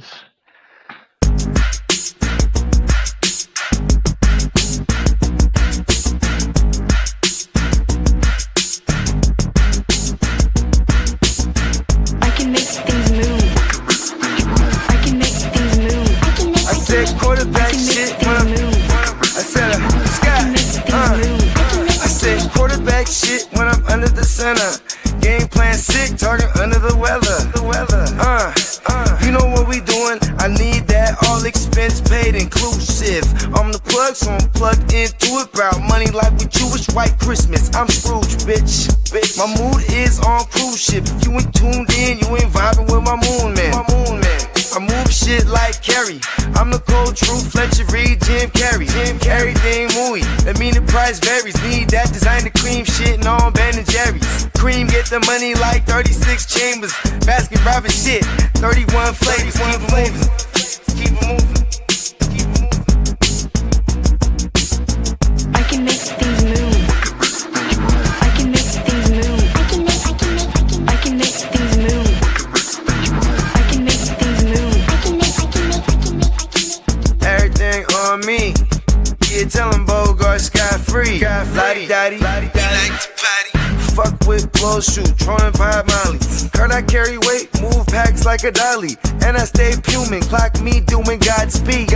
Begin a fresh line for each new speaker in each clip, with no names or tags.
I can make things move. I can make things move.
I said quarterback shit when I'm. I said I said quarterback shit when I'm under the center. Game plan sick, talking under the weather. You know what we doing? I need that all expense paid inclusive. I'm the plug, so I'm plugged into it. About money like with Jewish white Christmas. I'm Scrooge, bitch. My mood is on cruise ship. If you ain't tuned in, you ain't vibing with my moon man. I move shit like Kerry. I'm the cold truth, Fletcher Reed, Jim Carrey. Everything mooey, that mean the price varies. Need that designer cream shit and all Ben and Jerry's. Cream get the money like 36 chambers. Basket Robbins shit, 31 flavors. Keep it moving. Keep it moving. Keep it moving.
I can make things move. I can make things move. I can make things move. I can make things move.
Everything on me. Yeah, tell him Bogart scot free. Lottie daddy, he like to patty. Fuck with blow shoot, trolling vibe Molly. Heard I carry weight, move packs like a dolly. And I stay fuming, clock me doing Godspeed.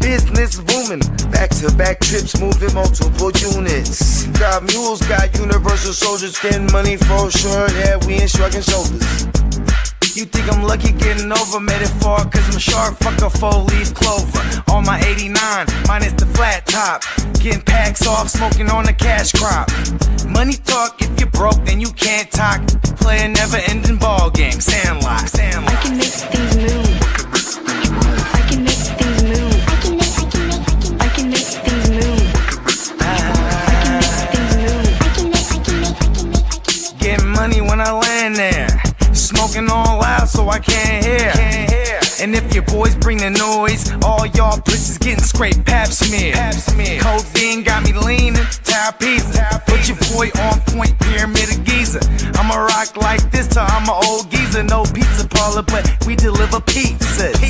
Business booming, back-to-back trips, moving multiple units. Got mules, got universal soldiers, getting money for sure. Yeah, we ain't shrugging shoulders. You think I'm lucky getting over, made it far, cause I'm sharp, fuck a 4-leaf clover. On my 89, minus the flat top. Getting packs off, smoking on the cash crop. Money talk, if you're broke, then you can't talk. Play a never-ending ball game, Sandlot.
I can make things move. I can make things move. I can make things move.
Getting money when I land there. Smoking all loud so I can't hear. And if your boys bring the noise, all y'all bitches getting scraped pap smear. Codeine got me leaning, pizza. Put your boy on point, pyramid of Giza. I'ma rock like this till I'm an old geezer. No pizza parlor, but we deliver pizzas.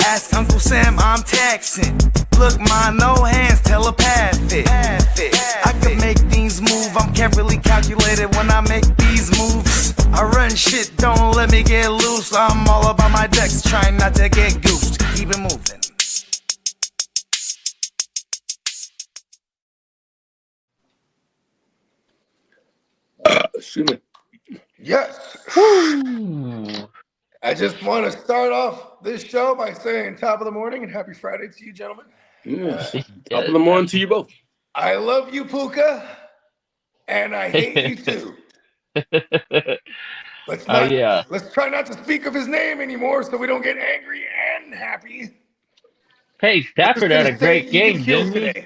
Ask Uncle Sam, I'm taxing. Look, my no hands, telepathic. I can make things move, I'm carefully calculated when I make these moves. I run shit, don't let me get loose. I'm all about my decks, trying not to get goosed. Keep it moving.
Excuse me.
Yes. I just want to start off this show by saying top of the morning and happy Friday to you, gentlemen.
Yes. Top of the morning to you both.
I love you, Puka, and I hate you too. Let's try not to speak of his name anymore so we don't get angry and happy.
Hey, Stafford had a great game, didn't he?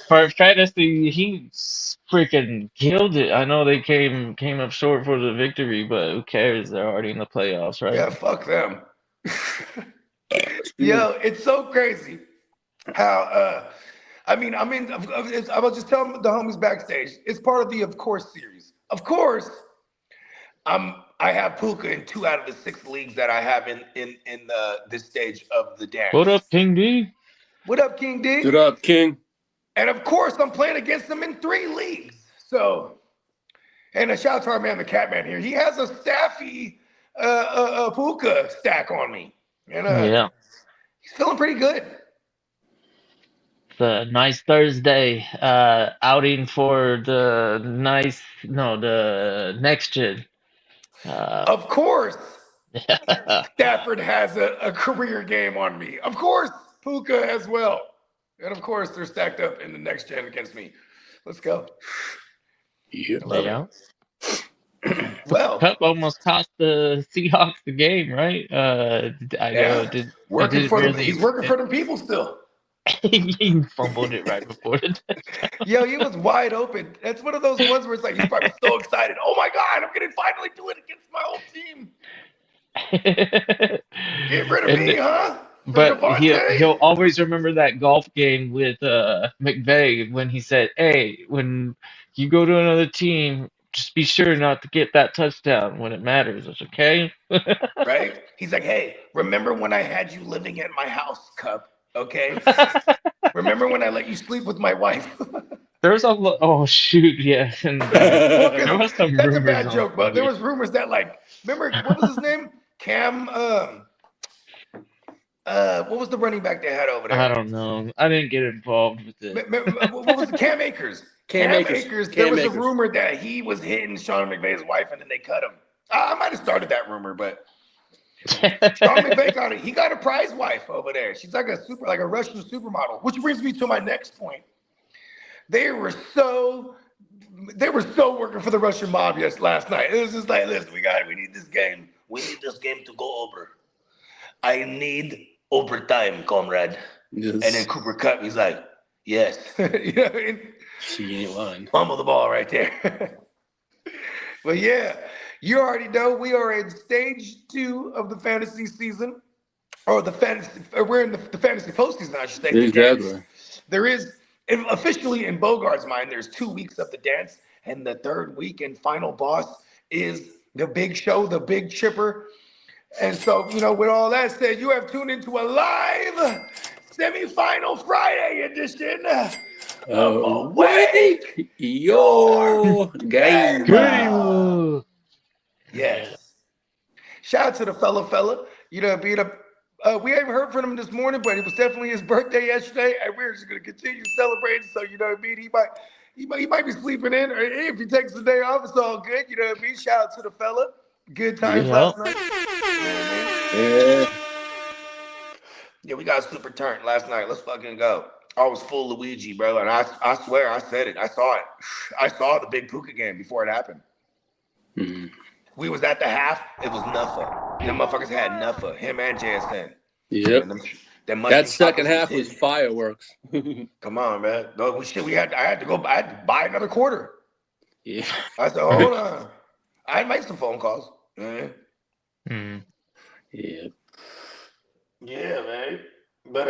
For fantasy, he freaking killed it. I know they came up short for the victory, but who cares? They're already in the playoffs, right?
Yeah, fuck them. Yo, it's so crazy how I was just telling the homies backstage. It's part of the Of Course series. Of course, I have Puka in 2 out of the 6 leagues that I have in this stage of the dance.
What up, King D?
What up, King D?
What up, King?
And of course, I'm playing against him in 3 leagues. So, and a shout out to our man, the Catman here. He has a Staffy Puka stack on me. And
yeah,
he's feeling pretty good.
It's a nice Thursday outing for the next gen.
Of course, Stafford has a career game on me. Of course, Puka as well. And of course, they're stacked up in the next gen against me. Let's go.
Yeah.
Well,
Cup almost cost the Seahawks the game, right?
He's working for them people still.
He fumbled it right before the touchdown.
Yo, he was wide open. That's one of those ones where it's like he's probably so excited. Oh my God, I'm gonna finally do it against my old team. Get rid of me, huh?
But he'll always remember that golf game with McVay when he said, "Hey, when you go to another team, just be sure not to get that touchdown when it matters. It's okay.
Right? He's like, hey, remember when I had you living at my house, Cup? Okay. Remember when I let you sleep with my wife?
There's oh shoot, yeah, and
Well, 'cause
there was some
that's a
rumors
bad
on
joke, but there
Twitter.
was rumors that like, remember what was his name? Cam. What was the running back they had over
I
there?
don't know. I didn't get involved with it.
What was it? Cam Akers.
Cam Akers.
There
Cam
was a
Akers.
rumor that he was hitting Sean McVay's wife, and then they cut him. I might have started that rumor, but Sean McVay got it. He got a prize wife over there. She's like a Russian supermodel. Which brings me to my next point. They were so working for the Russian mob last night. It was just like, listen, we need this game. We need this game to go over. I need overtime, comrade.
Yes.
And then Cooper Kupp, he's like, yes. You know what I mean?
She ain't lying.
Fumble the ball right there. But yeah, you already know we are in stage 2 of the fantasy season, or we're in the fantasy postseason, I should say.
Exactly.
There is officially in Bogart's mind, there's 2 weeks of the dance, and the third week and final boss is the big show, the big chipper. And so, with all that said, you have tuned into a live semifinal Friday edition of Awake
Your game.
Goody.
Yes. Shout out to the fella. Beat up. We haven't heard from him this morning, but it was definitely his birthday yesterday, and we're just gonna continue celebrating. So you know what I mean. He might be sleeping in, or if he takes the day off, it's all good. You know what I mean. Shout out to the fella. Good times last night. You know what I mean?
Yeah.
Yeah, we got super turned last night. Let's fucking go. I was full Luigi, bro, and I swear I said it. I saw it. I saw the big Puka game before it happened.
Mm-hmm.
We was at the half. It was Nuffa. Them motherfuckers had Nuffa. Him and JSN.
Yep. That second half was fireworks.
Come on, man. No, I had to buy another quarter.
Yeah.
I said, hold on. I had to make some phone calls. Yeah.
Yeah.
Yeah, man. But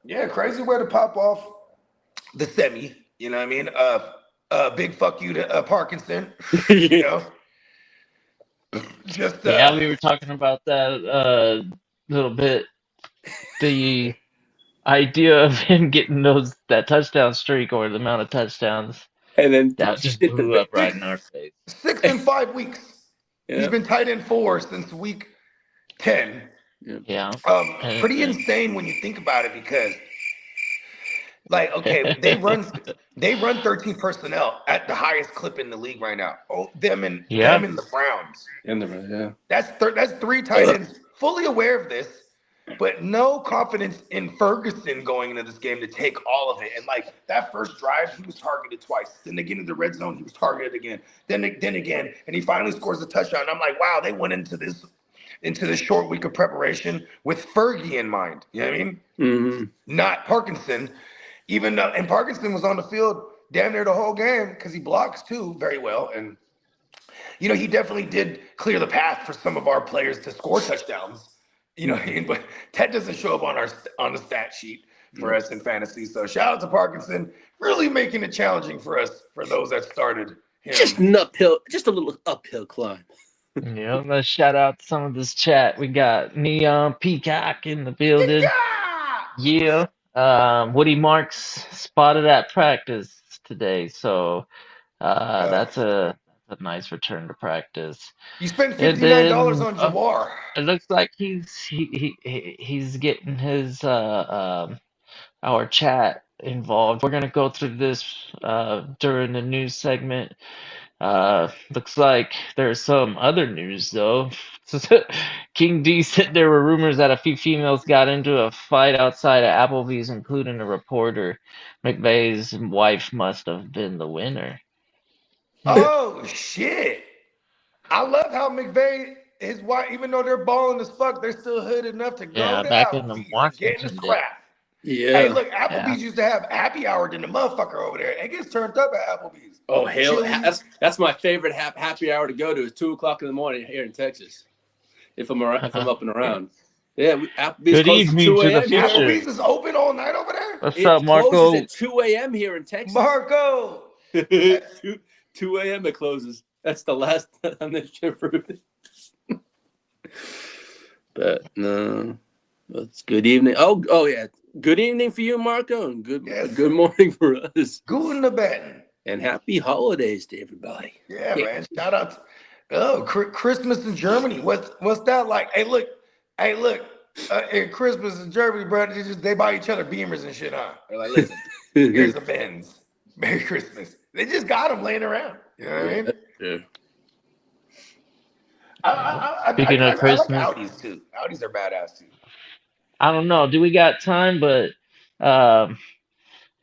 yeah, crazy way to pop off the semi. You know what I mean? Big fuck you to Parkinson. You know? Just
Yeah, we were talking about that a little bit. The idea of him getting that touchdown streak, or the amount of touchdowns,
And then
that just blew up right in our face.
6 and 5 weeks.
Yeah.
He's been tight end 4 since week 10.
Yeah.
Pretty insane when you think about it, because like, okay, they run 13 personnel at the highest clip in the league right now. Oh, them and the Browns. That's 3 tight ends. Fully aware of this, but no confidence in Ferguson going into this game to take all of it. And like that first drive, he was targeted twice. Then they get into the red zone, he was targeted again. Then again, and he finally scores a touchdown. I'm like, wow, they went into this short week of preparation with Fergie in mind. You know what I mean?
Mm-hmm.
Not Parkinson. Even though, and Parkinson was on the field damn near the whole game because he blocks too very well. And, he definitely did clear the path for some of our players to score touchdowns. You know what I mean? But that doesn't show up on the stat sheet for us in fantasy. So shout out to Parkinson, really making it challenging for us, for those that started him.
Just a little uphill climb.
Yeah, let's shout out some of this chat. We got Neon Peacock in the building. Yeah. Woody Marks spotted at practice today, so that's a nice return to practice.
You spent $59 on Jawar.
It looks like he's getting his our chat involved. We're gonna go through this during the news segment. Looks like there's some other news though. King D said there were rumors that a few females got into a fight outside of Applebee's, including a reporter. McVay's wife must have been the winner.
Oh shit! I love how McVay, his wife, even though they're balling as fuck, they're still hood enough to go to
back in the
Applebee's and get in
Washington.
the scrap.
Yeah.
Hey, look, Applebee's used to have happy hour than the motherfucker over there. It gets turned up at Applebee's.
Oh hell,
Chili's.
that's my favorite happy hour to go to. Is 2:00 in the morning here in Texas. If I'm up and around. Yeah, Applebee's
Good
closes
evening
at 2
to the
a.m. here.
future.
Applebee's is open all night over there.
What's
It
up, Marco?
closes at 2 a.m. here in Texas.
Marco.
2 a.m. it closes. That's the last time this shit fruited. But no, it's good evening. Oh yeah, good evening for you, Marco, and good morning for us.
Guten Abend.
And happy holidays to everybody.
Yeah, man. Shout out to Christmas in Germany. What's that like? Hey, look. In Christmas in Germany, bro, they buy each other Beamers and shit, huh? They're like, listen, here's the Benz. Merry Christmas. They just got them laying around. You know what I mean?
Yeah.
Speaking of
I like
Christmas,
Audis too. Audis are badass too.
I don't know. Do we got time? But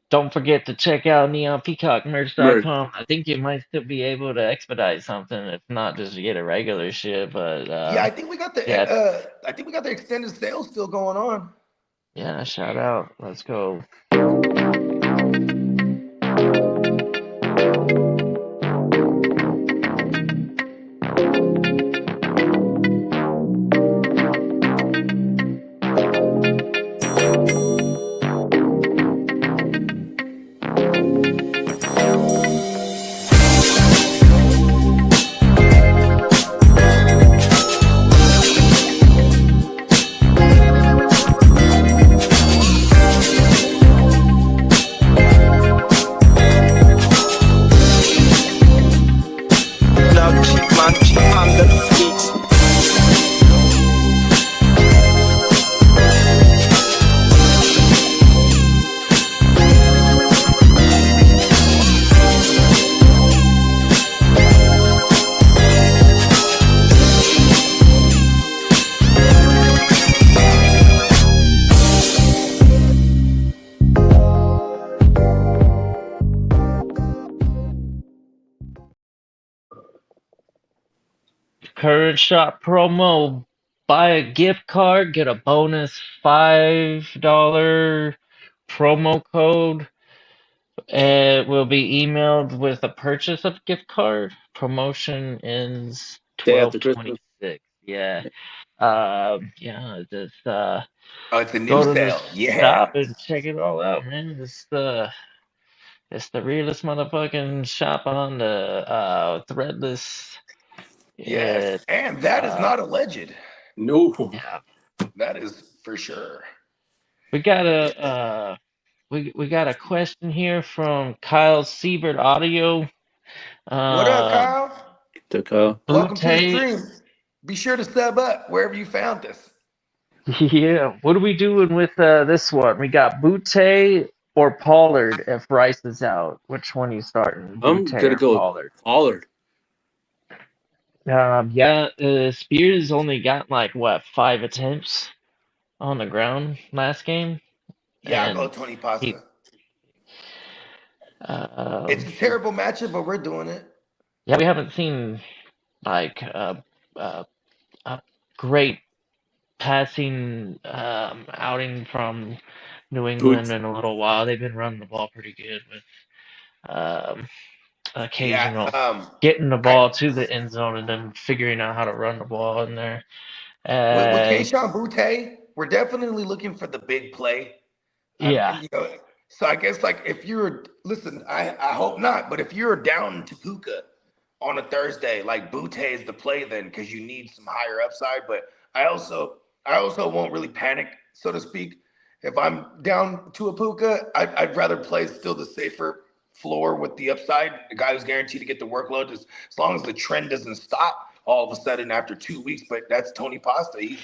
don't forget to check out neonpeacockmerch.com. I think you might still be able to expedite something. If not, just get a regular shit. But
Yeah, I think we got the extended sale still going on.
yeah, shout out. Let's go.
Now keep on the beats.
Current shop promo. Buy a gift card, get a bonus $5 promo code. It will be emailed with a purchase of gift card. Promotion ends
Day after Christmas.
12/26. Yeah. Yeah, just
Oh, it's a new
go to the
sale. Yeah.
shop and check it all out, man. It's the realest motherfucking shop on the Threadless.
Yes.
Yeah.
And that is not alleged.
No.
Yeah.
That is for sure.
We got a we got a question here from Kyle Siebert Audio.
What up, Kyle?
Took
Welcome to the
Butte.
stream. Be sure to sub up wherever you found this.
Yeah, what are we doing with this one? We got Butte or Pollard if Rice is out. Which one are you starting?
I'm
Butte
gonna
or
go
Pollard?
Pollard.
Yeah, Spears only got like what 5 attempts on the ground last game.
Yeah, I'll
And
go Tony Pasta. It's a terrible matchup, but we're doing it.
yeah, we haven't seen like a great passing outing from New England in a little while. They've been running the ball pretty good with occasional getting the ball to the end zone and then figuring out how to run the ball in there.
With Kayshon Boutte, we're definitely looking for the big play.
Yeah.
So I guess like if you're listen, I hope not, but if you're down to Puka on a Thursday, like Boutte is the play then because you need some higher upside. But I also won't really panic, so to speak. If I'm down to a Puka, I'd rather play still the safer floor with the upside, the guy who's guaranteed to get the workload as long as the trend doesn't stop all of a sudden after 2 weeks. But that's Tony Pasta. He's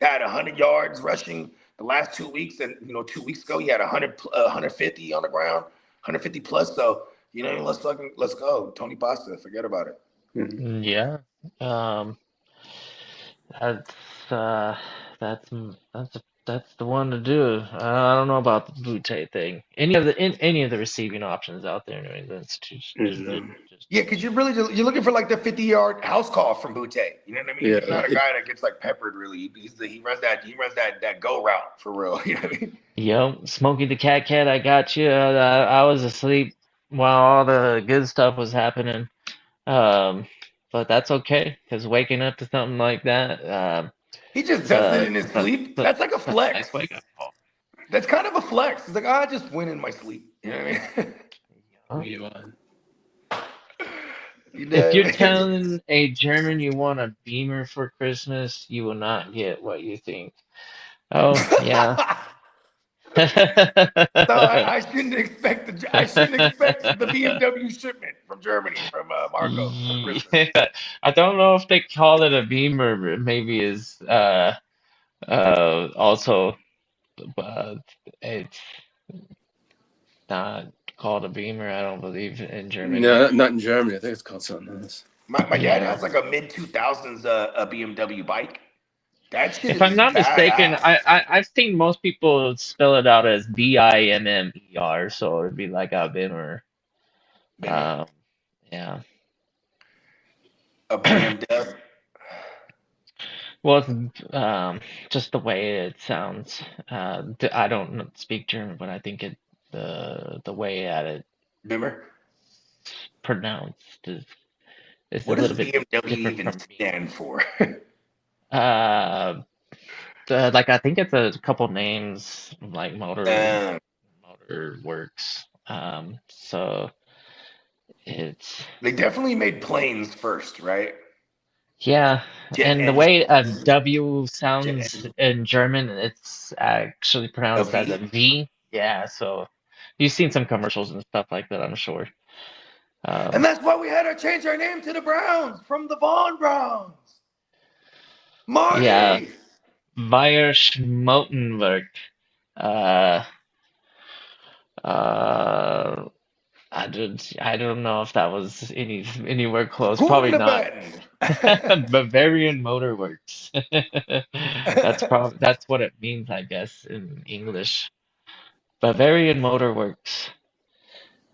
had 100 yards rushing the last 2 weeks, and 2 weeks ago he had 150 on the ground, 150 plus. So let's go, Tony Pasta. Forget about it.
Mm-hmm.
Yeah. That's the one to do. I don't know about the Butte thing. Any of the receiving options out there in New England,
yeah, because you're looking for like the 50-yard house call from Butte. You know what I mean?
Yeah.
He's not a guy that gets like peppered really. He runs that go route for real. You know what I mean?
Yo, Smokey the Cat, I got you. I was asleep while all the good stuff was happening. But that's okay, because waking up to something like that,
he just does it in his sleep. That's like a flex.
Nice wake-up call.
That's kind of a flex. It's like, I just win in my sleep. You know what I mean? You
If
know
you're
what I mean?
telling a German you want a Beamer for Christmas, you will not get what you think. Oh, yeah.
So I shouldn't expect the BMW shipment from Germany from Marco for Christmas.
Yeah. I don't know if they call it a Beamer, but maybe is also, but it's not called a Beamer, I don't believe, in Germany.
No, not in Germany. I think it's called something else.
My dad
Yeah.
has like a mid 2000s a BMW bike. That shit
If
is
I'm not mistaken,
badass.
I've seen most people spell it out as Bimmer, so it'd be like a Bimmer.
Bimmer.
Um, yeah.
A BMW.
Well, it's, just the way it sounds. I don't speak German, but I think the way that it's
Bimmer.
pronounced is a
What does
little bit
BMW
different
even
from Beamer.
stand for?
Uh, like I think it's a couple names like
Um,
Motor Works. So it's
they definitely made planes first, right?
yeah,
Jet
and the
engine,
way a W
jet
sounds
engine,
in German, it's actually
a
pronounced as a
V.
V. Yeah, so you've seen some commercials and stuff like that, I'm sure.
And
Um,
that's why we had to change our name to the Browns from the Vaughn Browns.
yeah,
Marty.
Meyer Schmotenberg. Uh, uh, I don't know if that was anywhere close. Probably not.
Hundebatten.
Bavarian Motor Works. That's what it means, I guess, in English. Bavarian Motor Works.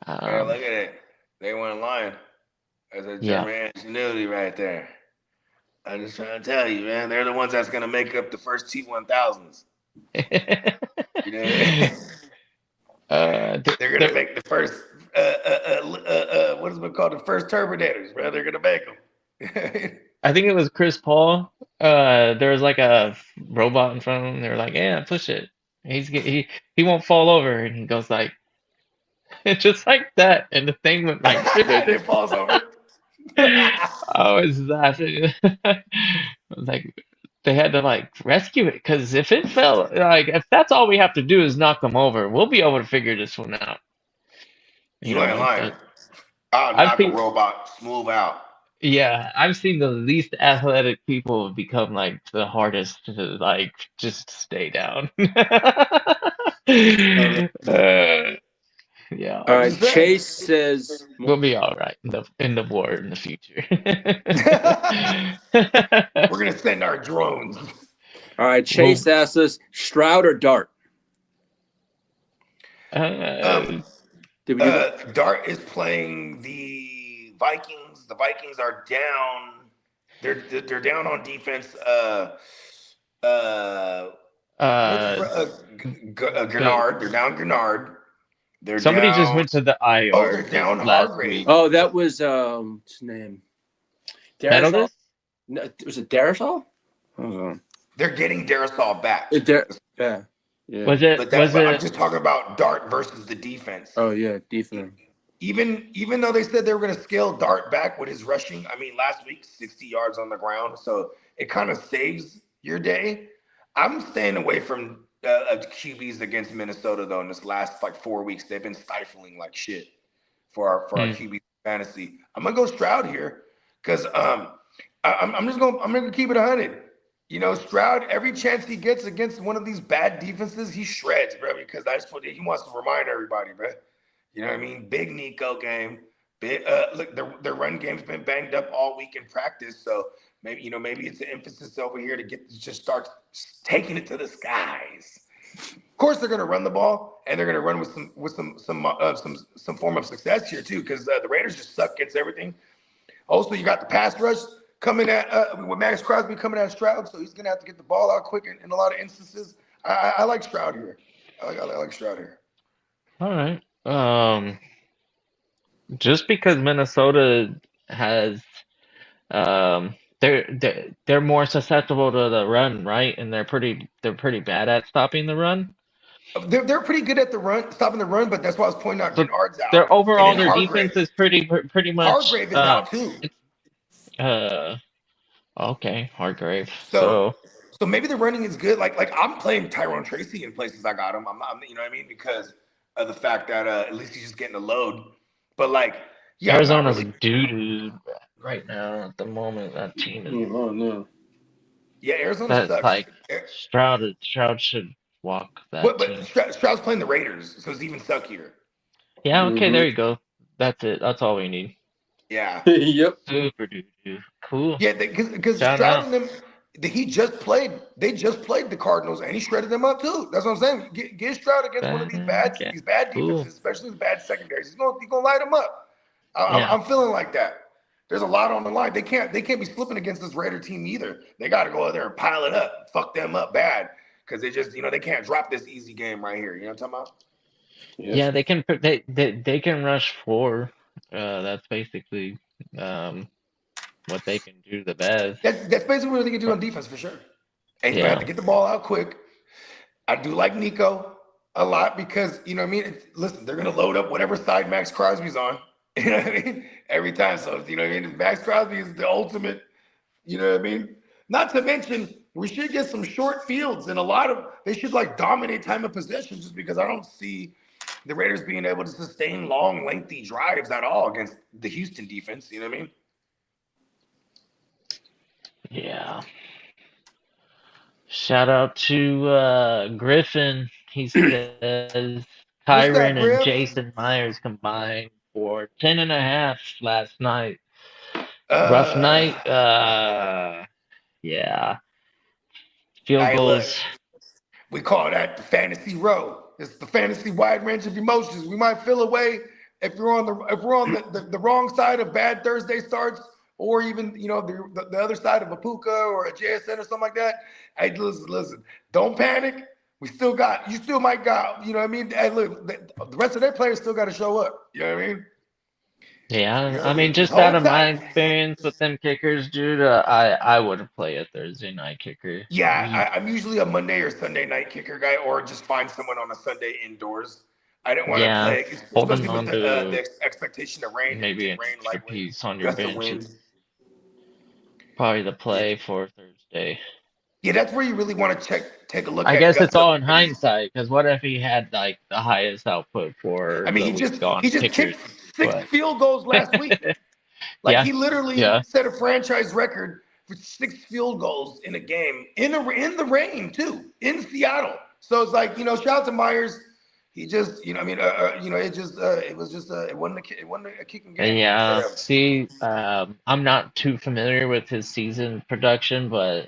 Man,
Um,
look at it. They weren't lying. That's a
yeah.
German ingenuity right there. I'm just trying to tell you, man. They're the ones that's gonna make up the first T1000s. You know, they're gonna
there,
make the first what is it called? The first Terminators, bro. They're gonna make them.
I think it was Chris Paul. There was like a robot in front of him. They were like, "Yeah, push it. He won't fall over." And he goes like, just like that, and the thing went like,
And it falls over.
I was laughing. I was like, they had to like rescue it because if it fell, like if that's all we have to do is knock them over, we'll be able to figure this one out. You
You ain't
know,
lying. I'll
I've
knock a
seen,
robot smooth out.
yeah, I've seen the least athletic people become like the hardest to like just stay down.
Uh,
Yeah,
all
I'm
right.
just saying.
Chase says,
we'll be all right in the war in the future.
We're gonna send our drones.
all right. Chase asks us, Stroud or Dart?
Uh,
Did we do that?
Dart is playing the Vikings. The Vikings are down. They're down on defense. Grenard. They're down Grenard. They're
somebody
down.
just went to the IR
Oh, they're down
last
Hargrave.
week.
Oh, that was what's his name? Darisol?
Methodist?
No, was it Darisol? Hold on.
They're getting Darasol back.
Yeah. Yeah.
Was it?
But I'm just talking about Dart versus the defense.
Oh yeah, defense.
Even though they said they were going to scale Dart back with his rushing, I mean, last week 60 yards on the ground, so it kind of saves your day. I'm staying away from QBs against Minnesota though. In this last like 4 weeks, they've been stifling like shit for our QB fantasy. I'm gonna go Stroud here because I'm gonna keep it 100. You know, Stroud, every chance he gets against one of these bad defenses, he shreds, bro. Because he wants to remind everybody, bro. You know what I mean? Big Nico game. Big, look, their run game's been banged up all week in practice, so maybe it's an emphasis over here to just start taking it to the skies. Of course, they're going to run the ball, and they're going to run with some form of success here too, because the Raiders just suck against everything. Also, you got the pass rush coming at with Max Crosby coming at Stroud, so he's going to have to get the ball out quick in a lot of instances. I like Stroud here. I like Stroud here.
All right. Just because Minnesota has, they're more susceptible to the run, right? And they're pretty bad at stopping the run.
They're pretty good at the run, stopping the run, but that's why I was pointing out
So
Gennard's out,
their
and
overall
then
their defense is pretty much
Hargrave is out too.
uh okay, Hargrave.
So
So
so maybe the running is good. Like I'm playing Tyrone Tracy in places I got him. I'm you know what I mean, because of the fact that at least he's just getting a load. But like, yeah, I'm not
Arizona's
really.
doo-doo right now at the moment. That team is
Oh no.
Yeah, Arizona
that's
sucks.
like Stroud should walk that
But
team.
Stroud's playing the Raiders, so it's even suckier.
Yeah, okay, there
Mhm.
you go. That's it. That's all we need.
Yeah.
Yep.
Super doo-doo. Cool.
Yeah, because
Shout
Stroud
out.
and them, he just played. They just played the Cardinals, and he shredded them up too. That's what I'm saying. Get Stroud against one of these
Yeah.
bad
Cool.
defenses, especially the bad secondaries. He's gonna light them up.
Yeah.
I'm feeling like that. There's a lot on the line. They can't be slipping against this Raider team either. They got to go out there and pile it up, fuck them up bad, because they just they can't drop this easy game right here. You know what I'm talking about?
Yeah, they can they can rush 4. That's basically what they can do the best.
That's basically what they can do on defense for sure. And you have to
Yeah.
get the ball out quick. I do like Nico a lot because you know what I mean. Listen, they're gonna load up whatever side Max Crosby's on. You know what I mean? Every time. So you know what I mean. Max Crosby is the ultimate. You know what I mean? Not to mention we should get some short fields and they should like dominate time of possession just because I don't see the Raiders being able to sustain long, lengthy drives at all against the Houston defense. You know what I mean?
Yeah. Shout out to Griffin. He says
What's that,
Kyron and
Griff?
Jason Myers combined for 10.5 last night. Rough night. Yeah. Field
Hey, look,
goals.
we call that the fantasy row. It's the fantasy wide range of emotions. We might feel away if we're on the wrong side of bad Thursday starts, or even the other side of a Puka or a JSN or something like that. Hey, listen, don't panic. You still might got, you know what I mean? Hey, look, the rest of their players still got to show up. You know what I mean?
Yeah, I
Yeah,
mean, just
hold
out of my
tight.
experience with them kickers, dude, I wouldn't play a Thursday night kicker.
Yeah, I'm usually a Monday or Sunday night kicker guy, or just find someone on a Sunday indoors. I didn't want to
Yeah,
play,
holding
especially with
on to
the expectation of rain.
maybe an
Rain,
extra
lightweight,
piece on your
gust of
bench
wind.
is probably the
Yeah.
play for Thursday.
Yeah, that's where you really want to take a look
I
at
guess it's
gust of
all in
wind.
hindsight, because what if he had like the highest output for
I mean,
the
he
week on
just
kickers?
kicked 6
But
field goals last week. Like
yeah,
he literally
yeah,
set a franchise record for 6 field goals in a game in the rain too in Seattle. So it's like shout out to Myers. He just it wasn't a kicking game.
yeah.
For him.
See, I'm not too familiar with his season production, but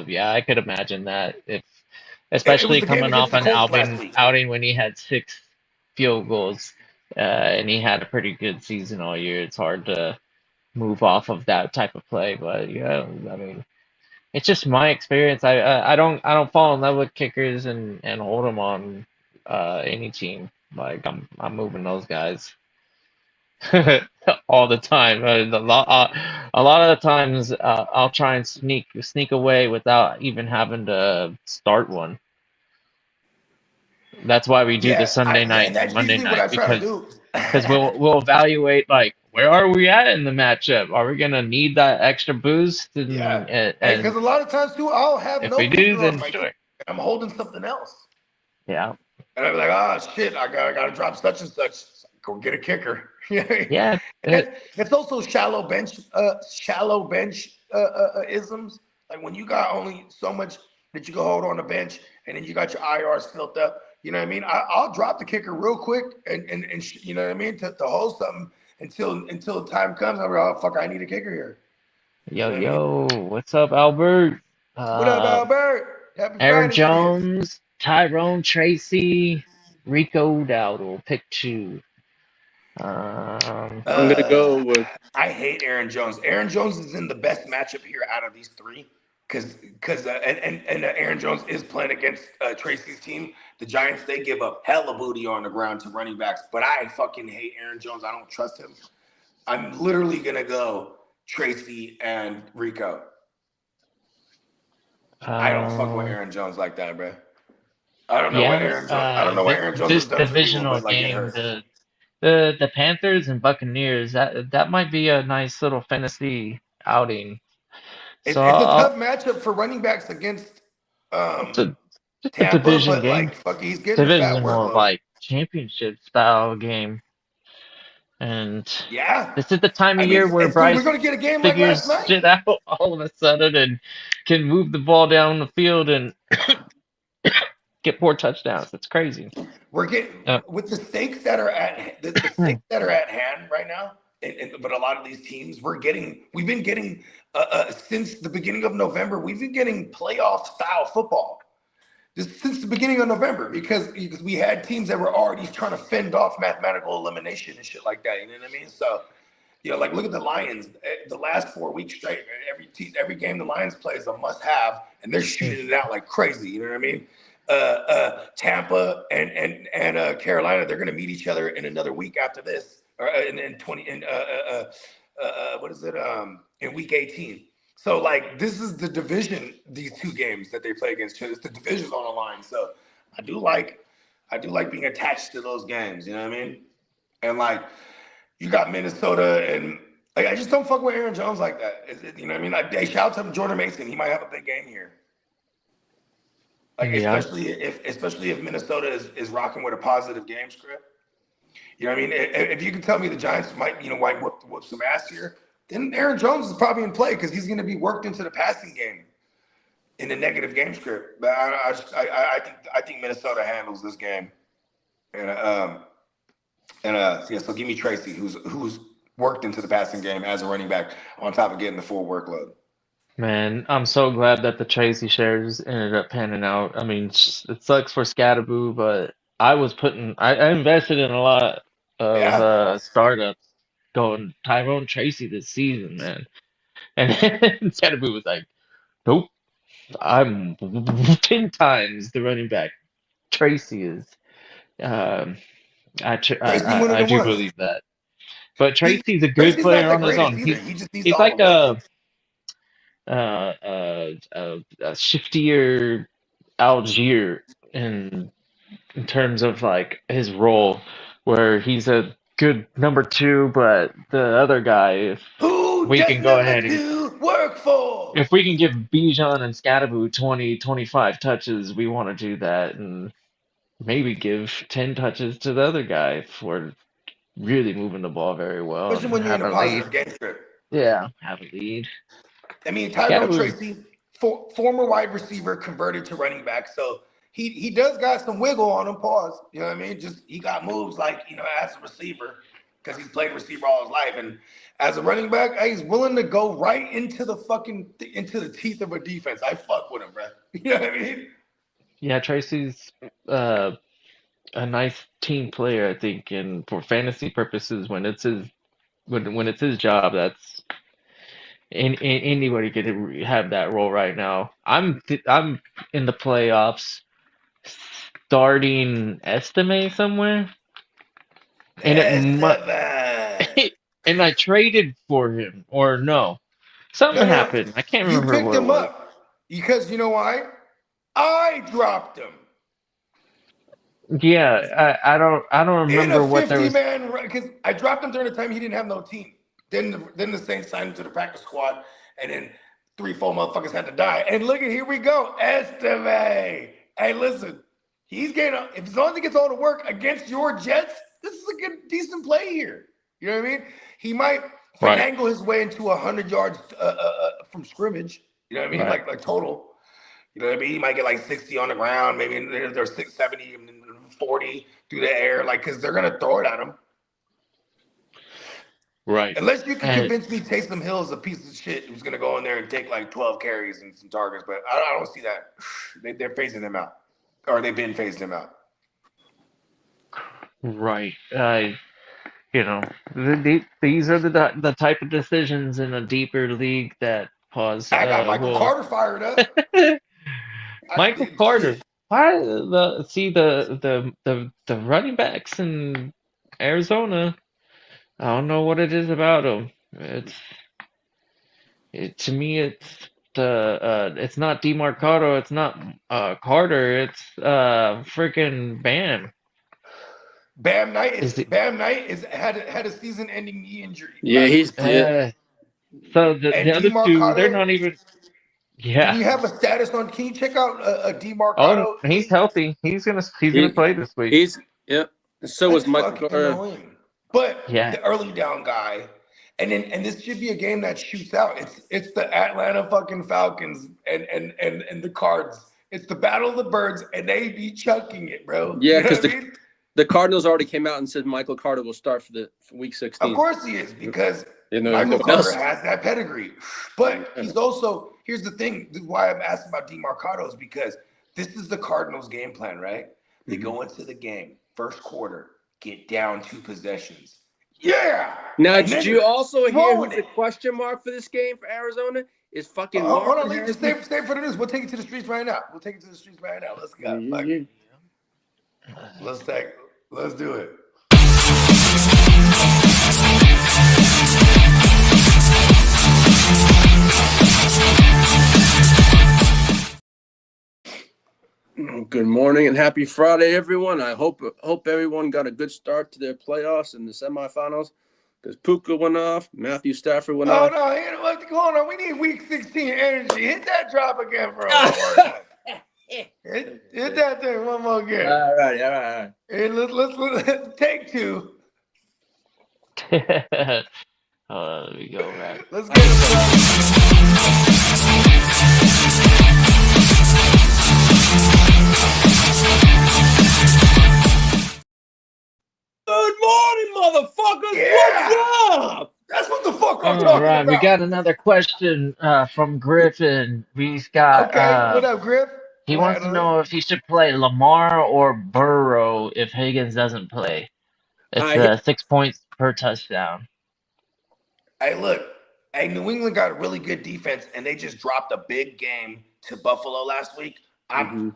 yeah, I could imagine that if,
It was
especially
the game
coming
against
off
the
an
Colts last week.
outing when he had 6 field goals, and he had a pretty good season all year. It's hard to move off of that type of play, but yeah, I mean, it's just my experience. I don't fall in love with kickers and hold them on any team. Like I'm moving those guys all the time. A lot of the times I'll try and sneak away without even having to start one. That's why we do the Sunday night
And
and
that's
Monday
usually what I
night,
try to
because
do.
we'll evaluate like where are we at in the matchup? Are we gonna need that extra boost?
Yeah,
And
because a lot of times too, I'll have
if
no
we do,
kicker on
then
my team,
sure.
and I'm holding something else,
Yeah.
and I'm like, oh shit, I gotta drop such and such. Go get a kicker.
Yeah.
It's also shallow bench isms. Like when you got only so much that you can hold on the bench, and then you got your IRs filled up. You know what I mean? I'll drop the kicker real quick, and you know what I mean, to hold something until the time comes. I'm like, oh fuck, I need a kicker here.
Yo,
You know what I
yo, what's up, Albert?
What up, Albert? Happy
Aaron
Friday to you.
Jones, Tyrone Tracy, Rico Dowdle, pick 2.
I'm gonna go with
I hate Aaron Jones. Aaron Jones is in the best matchup here out of these 3, because Aaron Jones is playing against Tracy's team. The Giants, they give up hella booty on the ground to running backs, but I fucking hate Aaron Jones. I don't trust him. I'm literally gonna go Tracy and Rico. I don't fuck with Aaron Jones like that, bro. I don't know what
Yeah,
Aaron Jones. I don't know what Aaron Jones has
this
done for people,
divisional
but like it
game,
hurts.
the Panthers and Buccaneers, that might be a nice little fantasy outing. So
It's a tough matchup for running backs against
it's a just a
Tampa,
division
but
game,
like fuck, he's getting a fat
divisional
workload.
like championship style game, and
Yeah,
this is the time
I
of
mean,
year where
we're
Bryce
gonna get a game like last
figures
night.
shit out all of a sudden and can move the ball down the field and get 4 touchdowns. It's crazy.
We're getting
Uh,
with the stakes that are at the stakes that are at hand right now. But a lot of these teams, we've been getting since the beginning of November. We've been getting playoff style football just since the beginning of November because we had teams that were already trying to fend off mathematical elimination and shit like that. You know what I mean? So, like look at the Lions. The last 4 weeks straight, every game the Lions play is a must-have, and they're shooting it out like crazy. You know what I mean? Tampa and Carolina, they're going to meet each other in another week after this, or in 20 in what is it in week 18. So like this is the division. These two games that they play against each other, it's the division's on the line. So I do like being attached to those games. You know what I mean? And like you got Minnesota and. Like, I just don't fuck with Aaron Jones like that. You know what I mean? Like, shout out to Jordan Mason. He might have a big game here. Like
yeah,
especially if Minnesota is rocking with a positive game script. You know what I mean? If you can tell me the Giants might whoop some ass here, then Aaron Jones is probably in play because he's going to be worked into the passing game in the negative game script. But I think Minnesota handles this game, and so give me Tracy, who's worked into the passing game as a running back on top of getting the full workload.
man, I'm so glad that the Tracy shares ended up panning out. I mean, it sucks for Scatterboo, but I invested in a lot of
Yeah.
startups going Tyrone Tracy this season, man. And then Scatterboo was like, nope, I'm 10 times the running back Tracy is. Um,
Tracy one of
I
the
do
ones.
believe that. But Tracy's a good
Tracy's not
player
the
on his
greatest
own.
either. He just needs
He's
all
like
the work.
a shiftier Algier in terms of like his role, where he's a good number two, but the other guy, if
Who
we
does
can go
number
ahead and
two work for?
if we can give Bijan and Scatterboo 20, 25 touches, we want to do that and maybe give 10 touches to the other guy if we're really moving the ball very well
Especially
and
when you're in
have
a
a lead.
positive game script.
Yeah, have a lead.
I mean, Tyrone
Scatterboo,
Tracy, former wide receiver, converted to running back, so he does got some wiggle on him. Pause. You know what I mean? Just he got moves like as a receiver because he's played receiver all his life, and as a running back, he's willing to go right into the teeth of a defense. I fuck with him, bro. You know what I mean?
yeah, Tracy's uh, a nice team player, I think, and for fantasy purposes, when it's his job, that's anybody could have that role right now. I'm in the playoffs, starting Estime somewhere, and it might,
Esteban.
and I traded for him, or no, something
No.
happened. I can't
You
remember
picked
what it
him
was.
up because you know why? I dropped him
Yeah, I don't
in a
remember what there
50
was.
man because I dropped him during the time he didn't have no team. Then the Saints signed him to the practice squad, and then 3-4 motherfuckers had to die. And look at here we go, Estime. Hey, listen, he's getting as long as he gets all the work against your Jets, this is a good decent play here. You know what I mean? He might
Right,
finagle his way into 100 yards from scrimmage. You know what I mean?
right.
Like total. You know what I mean? He might get like 60 on the ground, maybe there's 670 and 40 through the air, like because they're gonna throw it at him.
Right.
Unless you can
And
convince me Taysom Hill is a piece of shit who's gonna go in there and take like 12 carries and some targets, but I don't see that. They're phasing him out, or they've been phasing him out.
right. These are the type of decisions in a deeper league that pause
I got Michael
will
Carter fired up.
Michael Carter. Why the running backs in Arizona? I don't know what it is about them. To me it's not DeMarcado, it's not Carter, it's freaking Bam.
Bam Knight
Is it?
had a season-ending knee injury.
Yeah,
last
he's
week.
So the
And
other two, they're
DeMarcado.
not even.
Do
Yeah.
we have a status on? Can you check out a
Oh,
DeMarcado?
he's healthy. He's gonna play this week.
he's yeah. And so
That's
was Michael.
fucking annoying. But
Yeah.
the early down guy, and this should be a game that shoots out. It's the Atlanta fucking Falcons and the Cards. It's the Battle of the Birds, and they be chucking it, bro.
Yeah,
You know
'cause
what I mean?
The Cardinals already came out and said Michael Carter will start for week 16.
Of course he is, because
You know,
Michael
no one
Carter
else.
has that pedigree. But he's also, here's the thing, why I'm asking about DeMarcado is because this is the Cardinals' game plan, right? They go into the game, first quarter, get down 2 possessions. Yeah.
Now,
And
did
then
you also hear
throwing
who's the
it.
question mark for this game for Arizona? Is fucking
Hold on,
Marvin
Lee, just
Harrison.
stay for the news. We'll take it to the streets right now. Let's go. Fuck it. Let's do it.
Good morning and happy Friday, everyone. I hope everyone got a good start to their playoffs and the semifinals. Because Puka went off, Matthew Stafford went
Oh
off.
no, you know what's going on? We need week 16 energy. Hit that drop again for one more time. Hit that thing one more again.
All right.
Hey, let's take 2.
Let me go back.
Let's get it.
Good morning, motherfuckers.
Yeah.
What's up?
That's what the fuck I'm
All
talking
right,
about.
we got another question from Griffin. We've got
Okay, what up, Griff?
he
Go
wants
ahead,
to know if he should play Lamar or Burrow if Higgins doesn't play. It's 6 points per touchdown.
Hey, look. Hey, New England got a really good defense, and they just dropped a big game to Buffalo last week. And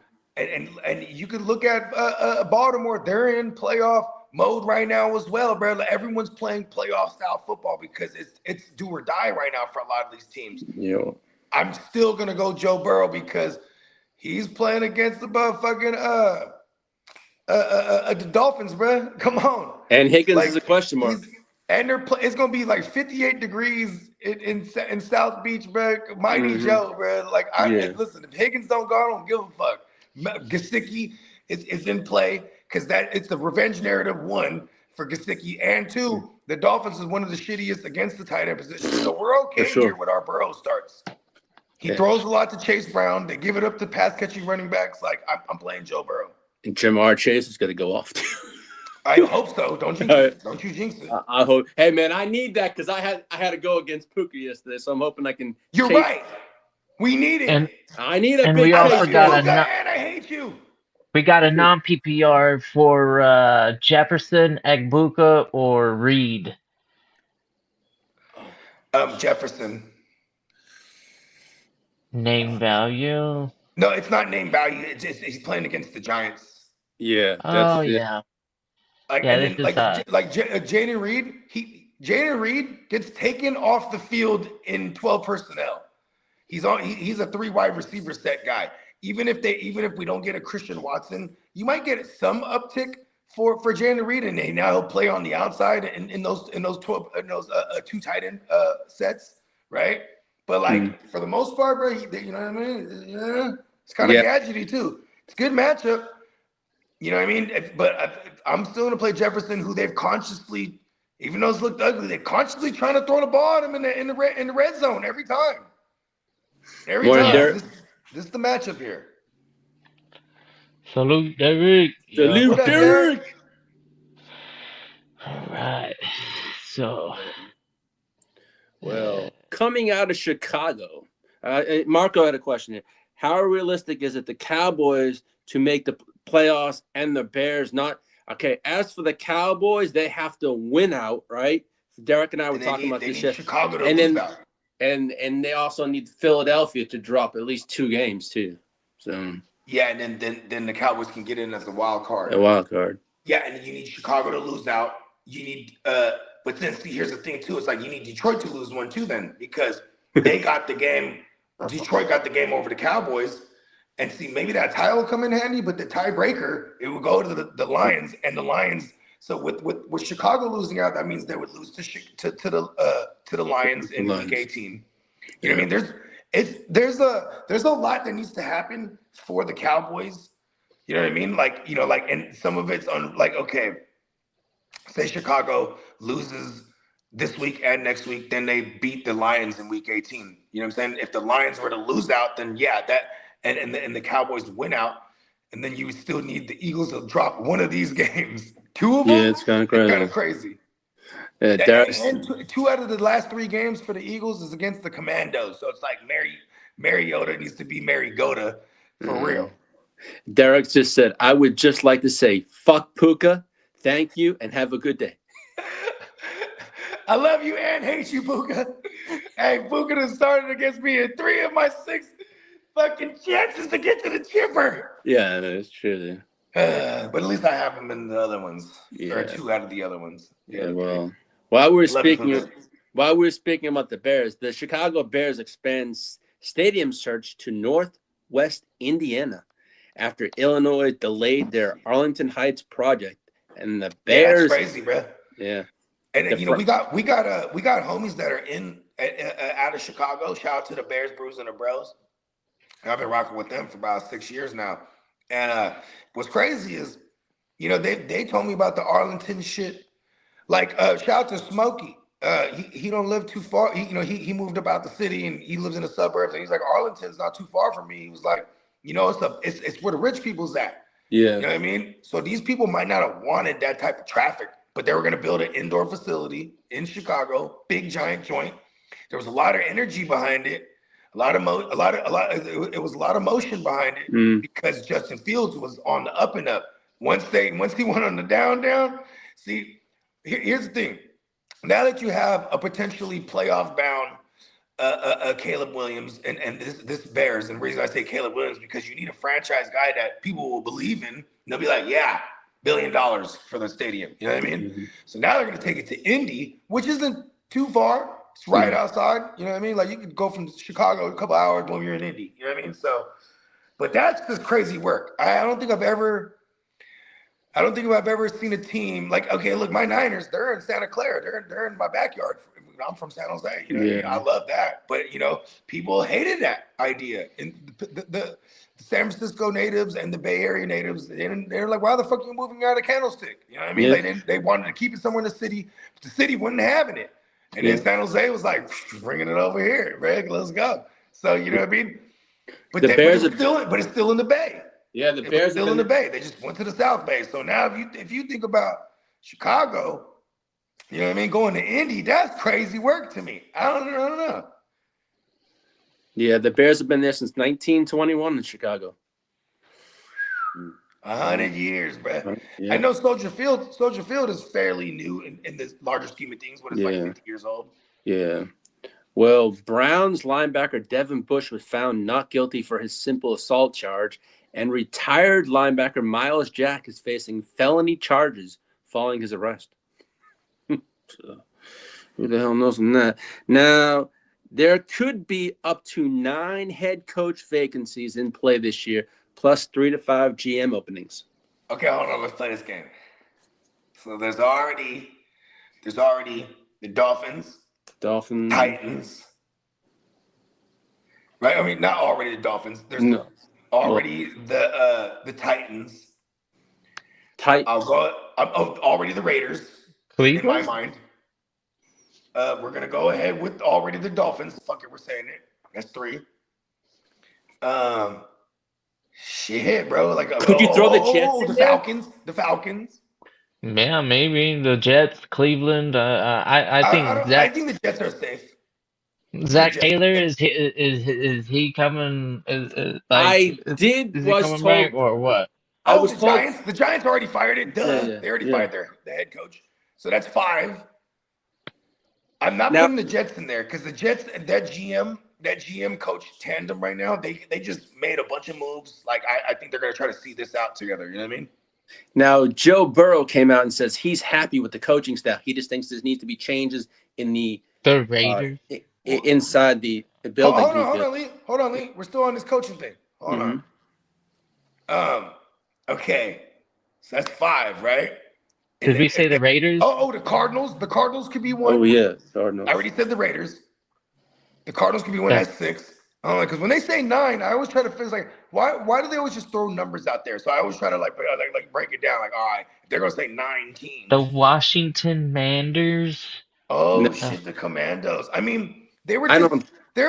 you could look at Baltimore. They're in playoff mode right now as well, bro. Like, everyone's playing playoff style football because it's do or die right now for a lot of these teams.
Yeah.
I'm still gonna go Joe Burrow because he's playing against the motherfucking the Dolphins, bro. Come on.
And Higgins
Like,
is a question mark.
And it's gonna be like 58 degrees in South Beach, bro. Mighty Joe, bro. Like, listen, if Higgins don't go, I don't give a fuck. Gesicki is in play because it's the revenge narrative, 1 for Gesicki, and 2, the Dolphins is one of the shittiest against the tight end position. So we're okay here with our Burrow starts. He throws a lot to Chase Brown. They give it up to pass catching running backs. Like, I'm playing Joe Burrow.
And Jamar Chase is going to go off.
I hope so. Don't you jinx it.
I hope. Hey, man, I need that because I had to go against Puka yesterday, so I'm hoping I can.
You're right. We need it.
And
I need a
and
big.
we also
chase.
got
and I hate you.
we got a non-PPR for Jefferson, Egbuka, or Reed.
Jefferson.
Name value.
No, it's not name value. It's just he's playing against the Giants.
Yeah.
Oh
it.
yeah.
Like,
Yeah,
and
this
then,
is,
Jaden Reed, Jaden Reed gets taken off the field in 12 personnel. He's a 3 wide receiver set guy. Even if we don't get a Christian Watson, you might get some uptick for Jaden Reed, and now he'll play on the outside in those 2 tight end sets, right? But like for the most part, bro, you know what I mean? Yeah, it's kind of gadgety too. It's a good matchup. You know what I mean? But I'm still going to play Jefferson, who they've consciously, even though it's looked ugly, they're consciously trying to throw the ball at him in the red zone every time. Every time. This is the matchup here.
Salute, Derek.
Salute,
What up,
Derek.
All right. So.
Well, coming out of Chicago, Marco had a question here. How realistic is it the Cowboys to make the playoffs and the Bears not? Okay, as for the Cowboys, they have to win out, right? Derek and I were talking about this.
Chicago to
and
lose
then,
out.
and they also need Philadelphia to drop at least 2 games too. So
yeah, and then the Cowboys can get in as a wild card.
a wild card.
Yeah, and then you need Chicago to lose out. You need but then see, here's the thing too. It's like you need Detroit to lose one too then, because they got the game Detroit got the game over the Cowboys. And see, maybe that tie will come in handy, but the tiebreaker, it would go to the Lions, and the Lions. So with Chicago losing out, that means they would lose to the Lions in Week 18. You know what I mean? There's a lot that needs to happen for the Cowboys. You know what I mean? Like, you know, like, and some of it's on, like, okay, say Chicago loses this week and next week, then they beat the Lions in Week 18. You know what I'm saying? If the Lions were to lose out, then yeah, that. And the Cowboys win out, and then you still need the Eagles to drop one of these games. Two of them?
Yeah, it's kind of crazy.
Kind of crazy. And two out of the last 3 games for the Eagles is against the Commandos. So it's like Mariota needs to be Mariota for real.
Derek just said, I would just like to say, fuck Puka, thank you, and have a good day.
I love you and hate you, Puka. Hey, Puka done started against me in 3 of my 6 fucking chances to get to the chipper.
Yeah, that's true.
But at least I have them in the other ones.
Yeah.
Or 2 out of the other ones.
Yeah, well, while we're speaking about the Bears, the Chicago Bears expands stadium search to Northwest Indiana after Illinois delayed their Arlington Heights project, and the Bears.
That's crazy, bro.
Yeah,
and you know we got homies that are in out of Chicago. Shout out to the Bears, Brews, and the Bros. I've been rocking with them for about 6 years now. And what's crazy is, you know, they told me about the Arlington shit. Like, shout out to Smokey. He don't live too far. He moved about the city and he lives in the suburbs. And he's like, Arlington's not too far from me. He was like, you know, it's where the rich people's at.
Yeah.
You know what I mean? So these people might not have wanted that type of traffic, but they were going to build an indoor facility in Chicago, big giant joint. There was a lot of energy behind it. It was a lot of motion behind it because Justin Fields was on the up and up. Once he went on the down. See, here's the thing. Now that you have a potentially playoff bound Caleb Williams and this Bears, and the reason I say Caleb Williams because you need a franchise guy that people will believe in. And they'll be like, yeah, $1 billion for the stadium. You know what I mean? Mm-hmm. So now they're going to take it to Indy, which isn't too far. It's right outside, you know what I mean? Like you could go from Chicago a couple hours when you're in Indy, you know what I mean? So, but that's just crazy work. I don't think I've ever seen a team like, okay, look, my Niners, they're in Santa Clara, they're in my backyard. I'm from San Jose, you know what I mean? I love that, but you know, people hated that idea, and the San Francisco natives and the Bay Area natives, they're like, why the fuck are you moving out of Candlestick? You know what I mean? Yeah. They wanted to keep it somewhere in the city, but the city wasn't having it. And then San Jose was like, bringing it over here, Greg, let's go. So, you know what I mean? But it's still in the Bay.
Yeah, the Bears
are still in the Bay. They just went to the South Bay. So now if you think about Chicago, you know what I mean, going to Indy, that's crazy work to me. I don't know.
Yeah, the Bears have been there since 1921 in Chicago.
100 years, bro.
Yeah.
I know Soldier Field is fairly new in the larger scheme of things, but it's like 50 years old.
Yeah. Well, Browns linebacker Devin Bush was found not guilty for his simple assault charge, and retired linebacker Miles Jack is facing felony charges following his arrest. So, who the hell knows from that? Now, there could be up to 9 head coach vacancies in play this year, plus 3 to 5 GM openings.
Okay, hold on. Let's play this game. So there's already the Dolphins, Titans. Right? I mean, not already the Dolphins. There's already the Titans. Already the Raiders. Cleveland? In my mind. We're gonna go ahead with already the Dolphins. Fuck it, we're saying it. That's 3. Shit, bro. Like,
could you throw the Jets in there?
The Falcons.
Yeah, maybe the Jets, Cleveland.
I think the Jets are safe.
Zach Taylor is he coming? Was
told
back or what?
The Giants already fired it. Duh, they already fired the head coach. So that's 5. I'm not putting the Jets in there because the Jets and that GM coach tandem right now, they just made a bunch of moves. Like I think they're gonna try to see this out together. You know what I mean?
Now Joe Burrow came out and says he's happy with the coaching staff. He just thinks there needs to be changes in the
Raiders
inside the build like
Hold on, Lee. We're still on this coaching thing. Hold
Mhm.
on. Okay. So that's 5, right? And
Did we say the Raiders?
the Cardinals. The Cardinals could be one.
Oh yeah, Cardinals.
I already said the Raiders. The Cardinals could be one.
Yeah.
That's 6. Because when they say 9, I always try to feel like why do they always just throw numbers out there? So I always try to like break it down. Like, all right, if they're gonna say 9 teams.
The Washington Manders.
Oh
No.
shit, the Commandos. I mean, they're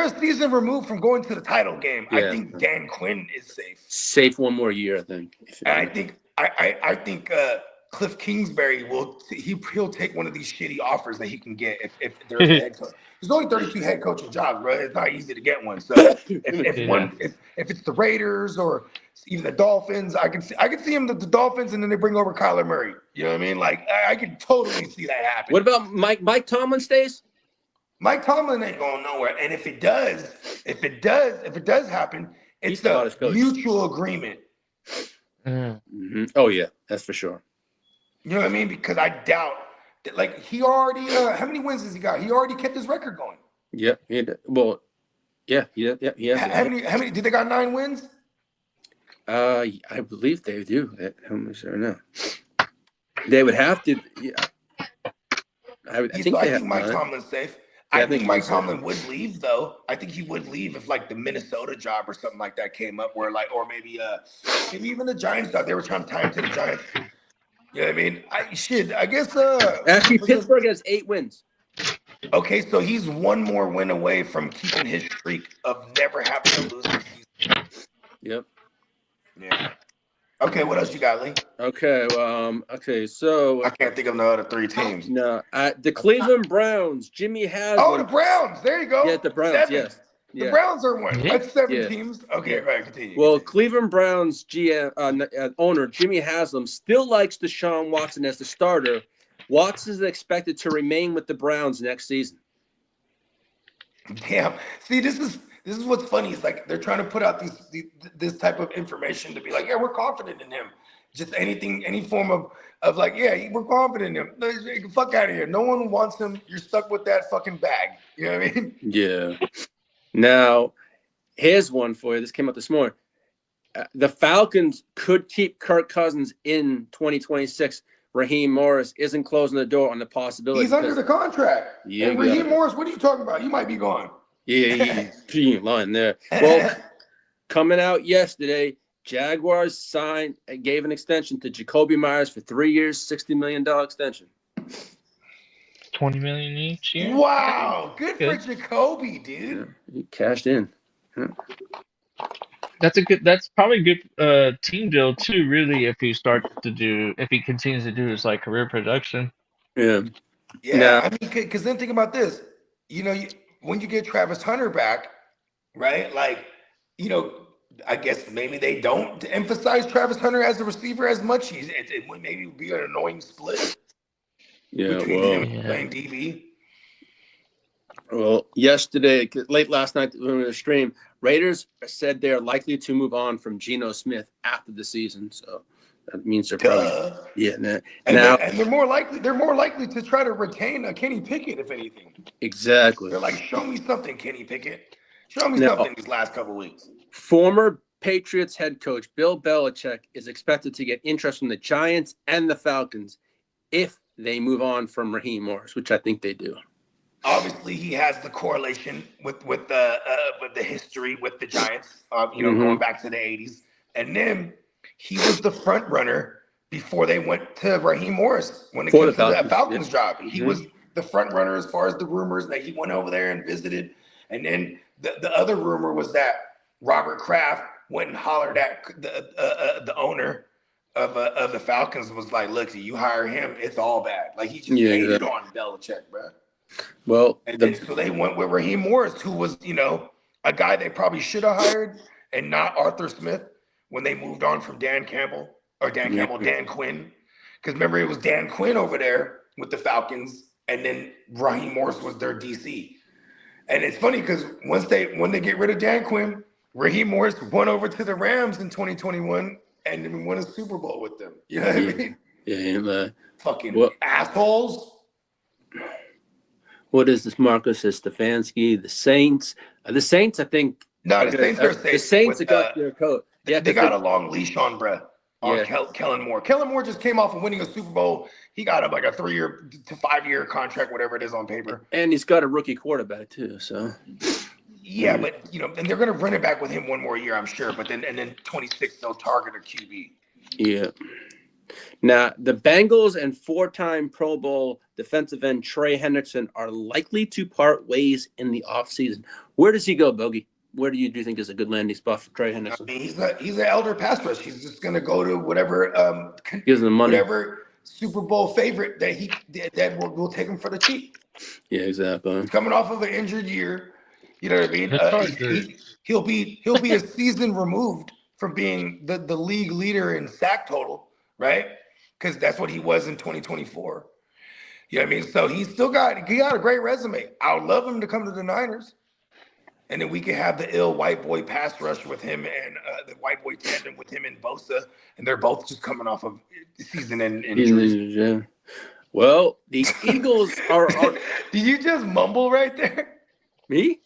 a season removed from going to the title game. I
Yeah.
think Dan Quinn is safe.
Safe one more year, I think.
And I think Cliff Kingsbury he'll take one of these shitty offers that he can get if there's a head coach. There's only 32 head coaching jobs, bro. It's not easy to get one. So if it's the Raiders or even the Dolphins, I can see him the Dolphins, and then they bring over Kyler Murray. You know what I mean? Like I can totally see that happen.
What about Mike Tomlin stays?
Mike Tomlin ain't going nowhere. And if it does happen, it's
He's the hottest
the
coach.
mutual agreement.
Mm-hmm. Oh yeah, that's for sure.
You know what I mean? Because I doubt that, like, he already, how many wins has he got? He already kept his record going.
Yeah. Well, yeah. He has.
How many, did they got 9 wins?
I believe they do. How much I don't know. They would have to. Yeah. I think
I
they have
think Mike
nine.
Tomlin's safe.
Yeah,
I think Mike
he's safe.
Tomlin would leave, though. I think he would leave if, like, the Minnesota job or something like that came up, where, like, or maybe even the Giants job. They were trying to tie him to the Giants. You know what I mean? I guess.
Actually, Pittsburgh has 8 wins.
Okay, so he's one more win away from keeping his streak of never having to lose a season.
Yep.
Yeah. Okay, what else you got, Lee?
Okay. Okay. So
I can't think of no other 3 teams.
no, the Cleveland Browns. Jimmy
Oh, the
Haslam.
Browns. There you go.
Yeah, the Browns.
7.
Yes.
The
Yeah.
Browns are one.
Yeah.
That's 7
Yeah.
teams. Okay,
Yeah.
right. Continue.
Well,
continue.
Cleveland Browns GM owner Jimmy Haslam still likes Deshaun Watson as the starter. Watson is expected to remain with the Browns next season.
Damn. See, this is what's funny. It's like they're trying to put out this type of information to be like, yeah, we're confident in him. Just anything, any form of like, yeah, we're confident in him. Get the fuck out of here. No one wants him. You're stuck with that fucking bag. You know what I mean?
Yeah. Now, here's one for you. This came up this morning. The Falcons could keep Kirk Cousins in 2026. Raheem Morris isn't closing the door on the possibility.
He's under the contract.
Yeah,
And
we
Raheem
are.
Morris, what are you talking about? You might be gone.
Yeah, he ain't lying there. Well, coming out yesterday, Jaguars gave an extension to Jacoby Myers for 3 years, $60 million extension.
20 million each year.
Wow. Good for
Good.
Jacoby, dude.
Yeah, he cashed in.
That's probably a good team deal too, really, if he continues to do his like career production.
Yeah.
Yeah,
Now-
I mean, because then think about this. You know, when you get Travis Hunter back, right? Like, you know, I guess maybe they don't emphasize Travis Hunter as a receiver as much. It would maybe be an annoying split
Yeah,
between
well,
him and
Yeah.
playing DB.
Well, yesterday, late last night when we were stream, Raiders said they're likely to move on from Geno Smith after the season. So that means they're probably
Duh. And
now
they're more likely to try to retain a Kenny Pickett, if anything.
exactly.
They're like, show me something, Kenny Pickett. Show me
Now-
something these last couple weeks.
Former Patriots head coach Bill Belichick is expected to get interest from the Giants and the Falcons if they move on from Raheem Morris, which I think they do.
Obviously, he has the correlation with the history with the Giants.
Mhm.
Going back to the '80s, and then he was the front runner before they went to Raheem Morris when it
For
came
the
to the
Falcons,
Falcons job. He
Mhm.
was the front runner as far as the rumors that he went over there and visited. And then the other rumor was that Robert Kraft went and hollered at the owner of the Falcons, was like, "Look, you hire him, it's all bad." Like he just
Yeah,
hated
exactly.
on Belichick, bro.
Well,
And then so they went with Raheem Morris, who was, a guy they probably should have hired, and not Arthur Smith when they moved on from Dan Quinn. Because remember, it was Dan Quinn over there with the Falcons, and then Raheem Morris was their DC. And it's funny because when they get rid of Dan Quinn, Raheem Morris went over to the Rams in 2021 and won a Super Bowl with them. You know what I mean?
yeah,
Fucking
Well-
assholes.
what is this? Marcus says Stefanski, the Saints The Saints, I think.
No,
are
the
good.
Saints are safe.
The Saints
with,
got their coach. Yeah,
they got a long leash on, bruh. On
Yeah.
Kellen Moore. Kellen Moore just came off of winning a Super Bowl. He got like a 3-year to 5-year contract, whatever it is on paper.
and he's got a rookie quarterback too. So
Yeah, but and they're gonna run it back with him one more year, I'm sure. But then 26 they'll target a QB.
yeah. Now the Bengals and 4-time Pro Bowl defensive end Trey Hendrickson are likely to part ways in the offseason. Where does he go, Bogey? Where do you think is a good landing spot for Trey
I
Hendrickson?
mean, he's an elder pass rush. He's just gonna go to whatever
Gives them money.
whatever Super Bowl favorite that will take him for the cheap.
Yeah, exactly.
Coming off of an injured year, you know what I mean.
That's probably
He'll be a season removed from being the league leader in sack total, right? Because that's what he was in 2024. You know what I mean? So he got a great resume. I would love him to come to the Niners. And then we can have the ill white boy pass rush with him and the white boy tandem with him and Bosa. And they're both just coming off of season and injuries.
Yeah. Well, the Eagles are
Did you just mumble right there?
me.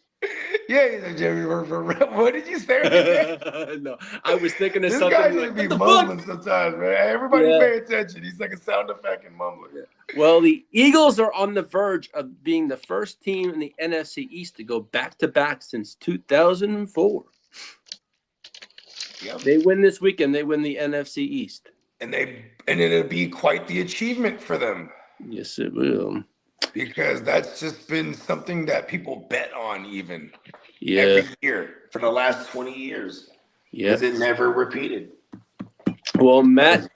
Yeah, he's like, Jerry, what did you say?
No, I was thinking of
This
something.
guy
like,
should be
what the
mumbling
fuck?
sometimes, man. Everybody
Yeah.
pay attention. He's like a sound effect and mumbling.
Well, the Eagles are on the verge of being the first team in the NFC East to go back-to-back since 2004.
Yep.
They win this weekend. They win the NFC East.
And it'll be quite the achievement for them
Yes, it will.
because that's just been something that people bet on even
Yeah,
every year for the last 20 years.
yeah.
Because it never repeated.
Well, Matt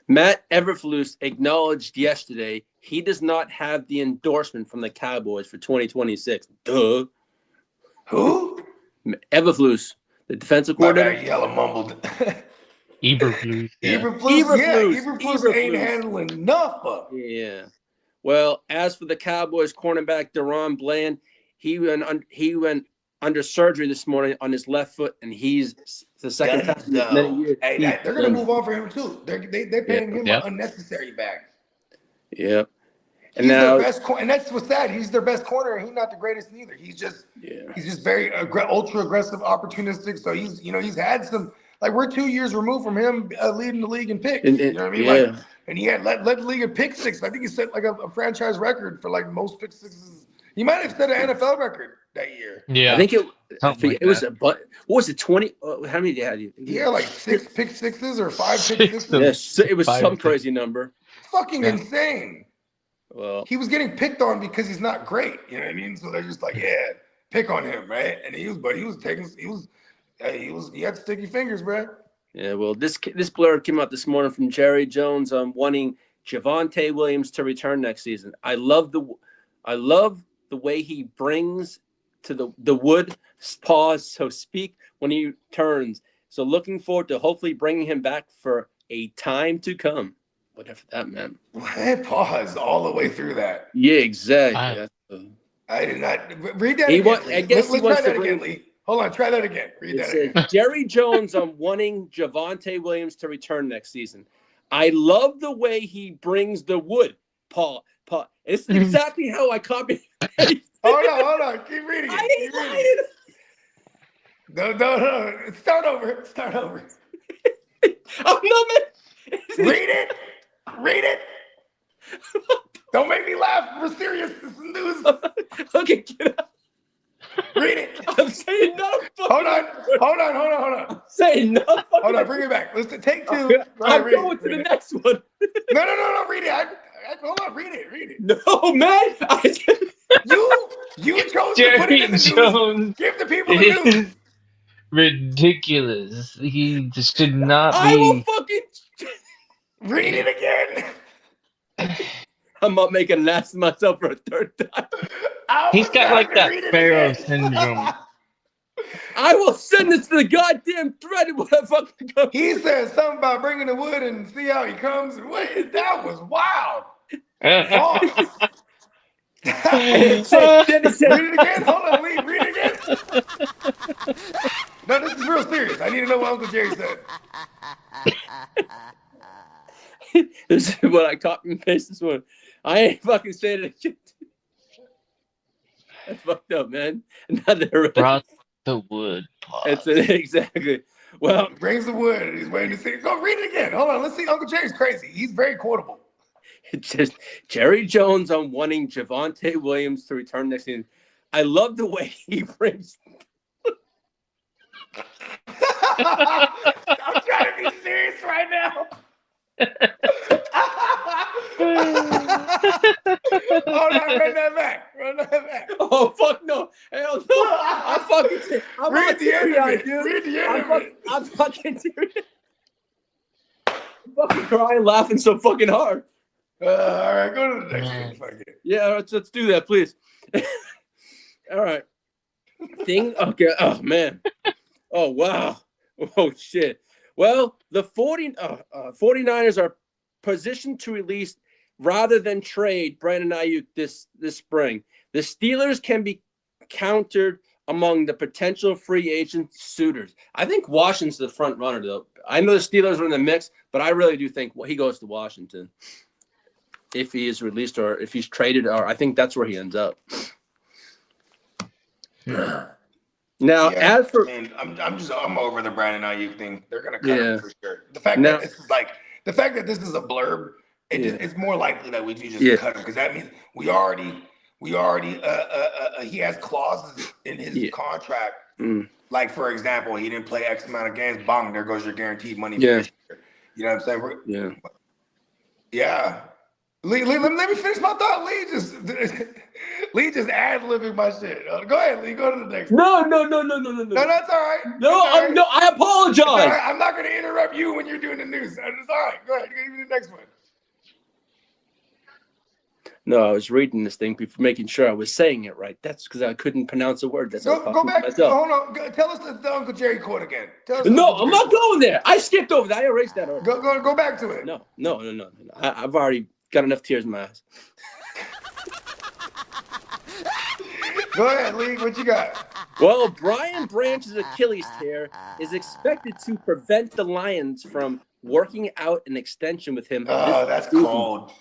Eberflus acknowledged yesterday he does not have the endorsement from the Cowboys for 2026. Duh.
Who?
Eberflus, the defensive
My
coordinator.
bad, yellow mumbled.
Eberflus. Yeah.
Eberflus ain't
Eberflus.
handling nothing.
Yeah. Well, as for the Cowboys cornerback Deron Bland, he went under surgery this morning on his left foot, and he's the second time in many years.
Hey, they're gonna move on for him too. They're paying him
Yep.
an unnecessary bag.
Yeah. And
He's
now,
their best, and that's what's sad. He's their best corner, and he's not the greatest either. He's just very ultra aggressive, opportunistic. So he's had some, like, we're 2 years removed from him leading the league in picks.
And-
you know what I mean?
yeah.
Like, and he had led the league in pick six. I think he set like a franchise record for like most pick sixes. He might have set an NFL record that year.
Yeah.
I think it. I
Something
forget,
like
it was
that.
what was it? 20? How many did you have?
He had like 6 pick sixes or 5 pick
Six
sixes.
of-
Yes, it was
Five
some
or six.
crazy number.
Fucking insane.
Well,
He was getting picked on because he's not great. You know what I mean? So they're just like, yeah, pick on him, right? And he had sticky fingers, bro.
yeah. Well, this blurb came out this morning from Jerry Jones on wanting Javonte Williams to return next season. I love the way he brings to the wood pause, so speak, when he turns. So looking forward to hopefully bringing him back for a time to come, whatever that meant.
What? Pause all the way through that.
Yeah, exactly.
I-
That's,
I did not read that
He
again.
wa- I guess he
Let's
wants
try that
to bring-
again, Lee. Hold on, try that again. Read
It
that
says
again.
Jerry Jones on wanting Javonte Williams to return next season. I love the way he brings the wood. Paul. It's exactly how I copied.
Hold on. Keep reading
I
it.
ain't
Keep reading it.
lying.
No. Start over.
Oh no, man.
Read it. Don't make me laugh. We're serious. This is news.
Okay, get up.
Read it.
I'm saying no.
Hold on.
I'm saying no.
Hold on, bring it back. Let's take 2.
I'm
Read
going
it,
to the
read it.
next one.
No. Read it. Hold on. Read it.
No, man.
You chose to put it in the
Jerry
news.
Jones
Give the people the news.
is ridiculous. He should not
I will
be.
fucking.
Read it again.
I'm not making an ass of myself for a third time.
He's got like that
Read it
Pharaoh
again.
syndrome.
I will send this to the goddamn thread when I fucking go.
He said something about bringing the wood and see how he comes. Wait, that was wild. Pause.
Then he said,
Read it again. Hold on, Lee. Read it again. No, this is real serious. I need to know what Uncle Jerry said.
this is what I copy and paste this one. I ain't fucking saying it again. That's fucked up, man. Another.
Brought the wood. Pause.
It's exactly. Well,
He brings the wood. He's waiting to see. Go read it again. Hold on. Let's see. Uncle Jerry's crazy. He's very quotable.
it's just Jerry Jones on wanting Javonte Williams to return next season. I love the way he brings.
I'm trying to be serious right now. Hold on, run that back. Run that back.
Oh fuck no! Hell no! I'm fucking. I'm
Read the end of
teary-eyed,
it.
dude.
Read the end of it.
I'm fucking serious. I'm fucking crying, laughing so fucking hard.
All right, go to the next one. Fuck it.
Yeah, let's do that, please. All right. Okay. Oh man. Oh wow. Oh shit. Well, the 49ers are positioned to release rather than trade Brandon Ayuk this spring. The Steelers can be countered among the potential free agent suitors. I think Washington's the front runner, though. I know the Steelers are in the mix, but I really do think he goes to Washington if he is released or if he's traded, or I think that's where he ends up. Now,
Yeah,
as for
man, I'm over the Brandon Ayuk thing. They're gonna cut
Yeah.
him for sure. The fact
Now-
that this is a blurb, it's more likely that we do just
Yeah.
cut him because that means we already he has clauses in his
Yeah.
contract.
Mm.
Like for example, he didn't play X amount of games. Bong, there goes your guaranteed money.
Yeah.
For this year. You know what I'm saying?
yeah.
Yeah. Lee, let me finish my thought. Lee just ad-libbing my shit. Go ahead, Lee. Go to the next one.
No.
No, that's all right.
No,
That's all right.
no, I
It's all
apologize.
right. I'm not going to interrupt you when you're doing the news. It's all right. Go ahead. Give me the next one.
No, I was reading this thing before making sure I was saying it right. That's because I couldn't pronounce a word. That's how I
Go
fucking
back.
myself.
Hold on. Tell us the Uncle Jerry quote again. Tell us the
No,
Uncle
I'm
Jerry
not going there. I skipped over that. I erased that already.
quote. Go back to it.
No. I've already got enough tears in my eyes.
Go ahead, Lee. What you got?
Well, Brian Branch's Achilles tear is expected to prevent the Lions from working out an extension with him.
Oh,
this
that's
season.
cold.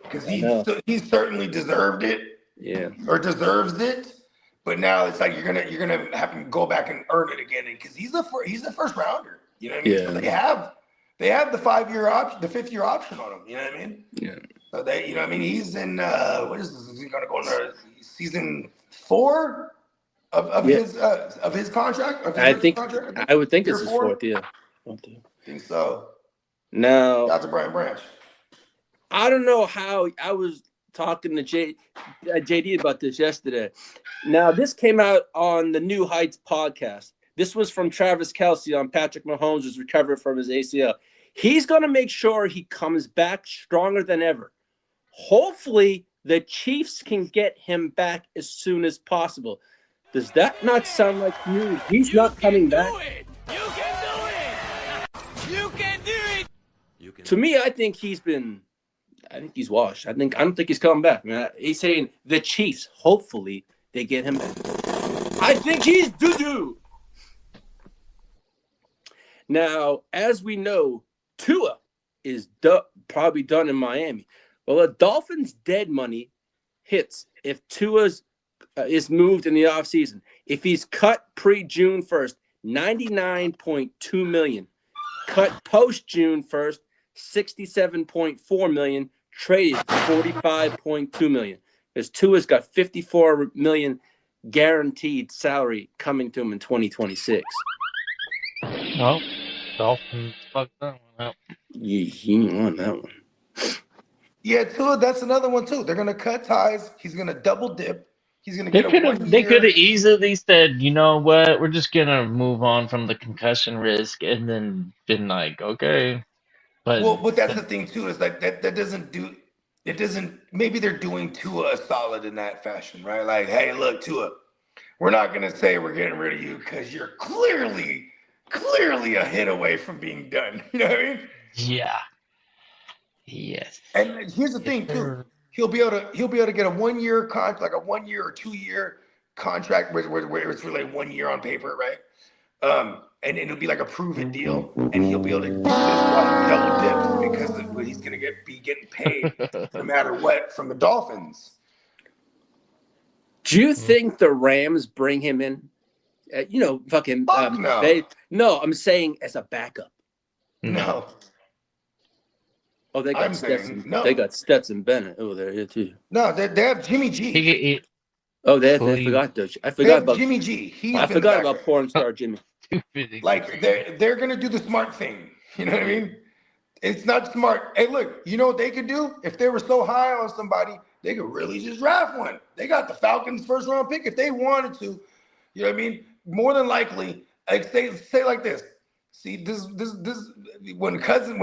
Because
I know.
he certainly deserved it
Yeah.
or deserves it. But now it's like you're gonna have to go back and earn it again because he's a first rounder. You know what I mean?
Yeah.
So they have the 5-year option, the 5th year option on him. You know what I mean?
Yeah.
So they, you know what I mean? He's in what is this? Is he gonna go into season 4 of
Yeah.
his contract? Of his
I think
contract?
I would think it's
Year
his
4?
fourth. Yeah.
I think so.
Now,
Dr. Brian Branch.
I don't know how I was talking to JD about this yesterday. Now, this came out on the New Heights podcast. This was from Travis Kelce on Patrick Mahomes who's recovered from his ACL. He's going to make sure he comes back stronger than ever. Hopefully, the Chiefs can get him back as soon as possible. Does that not sound like news? He's not coming back. To me, I think he's washed. I don't think he's coming back. I mean, he's saying the Chiefs, hopefully, they get him back. I think he's doo-doo. Now, as we know, Tua is probably done in Miami. Well, the Dolphins' dead money hits if Tua is moved in the offseason. If he's cut pre-June 1st, $99.2 million. Cut post-June 1st, $67.4 million. Traded $45.2 million. Because Tua's got $54 million guaranteed salary coming to him in 2026.
No, Dolphins fucked that one up.
He won that one.
Yeah, Tua, that's another one too. They're gonna cut ties. He's gonna double dip. He's gonna get a 1 year.
They could have easily said, you know what, we're just gonna move on from the concussion risk, and then been like, okay.
But that's the thing too, is like that doesn't do it doesn't maybe they're doing Tua a solid in that fashion, right? Like, hey, look, Tua, we're not gonna say we're getting rid of you because you're clearly a hit away from being done. You know what I mean?
Yeah. Yes.
And here's the thing too. He'll be able to get a 1 year contract, like a 1 year or 2 year contract where it's really 1 year on paper, right? And it'll be like a proven deal, and he'll be able to do this while he double dips because he's gonna be getting paid no matter what from the Dolphins.
Do you think the Rams bring him in? Fucking
Fuck no.
No, I'm saying as a backup.
No.
Oh, they got
I'm saying
Stetson.
no.
They got Stetson Bennett. Oh, they're here too.
No, they have Jimmy G.
Oh, they
Please.
forgot Dutch. I
They
forgot
have
about
Jimmy G. He's
I
been the
forgot
backup.
about porn star Jimmy.
Like they're gonna do the smart thing. You know what I mean? It's not smart. Hey, look, you know what they could do? If they were so high on somebody, they could really just draft one. They got the Falcons first round pick if they wanted to. You know what I mean? More than likely, like say like this. See, this when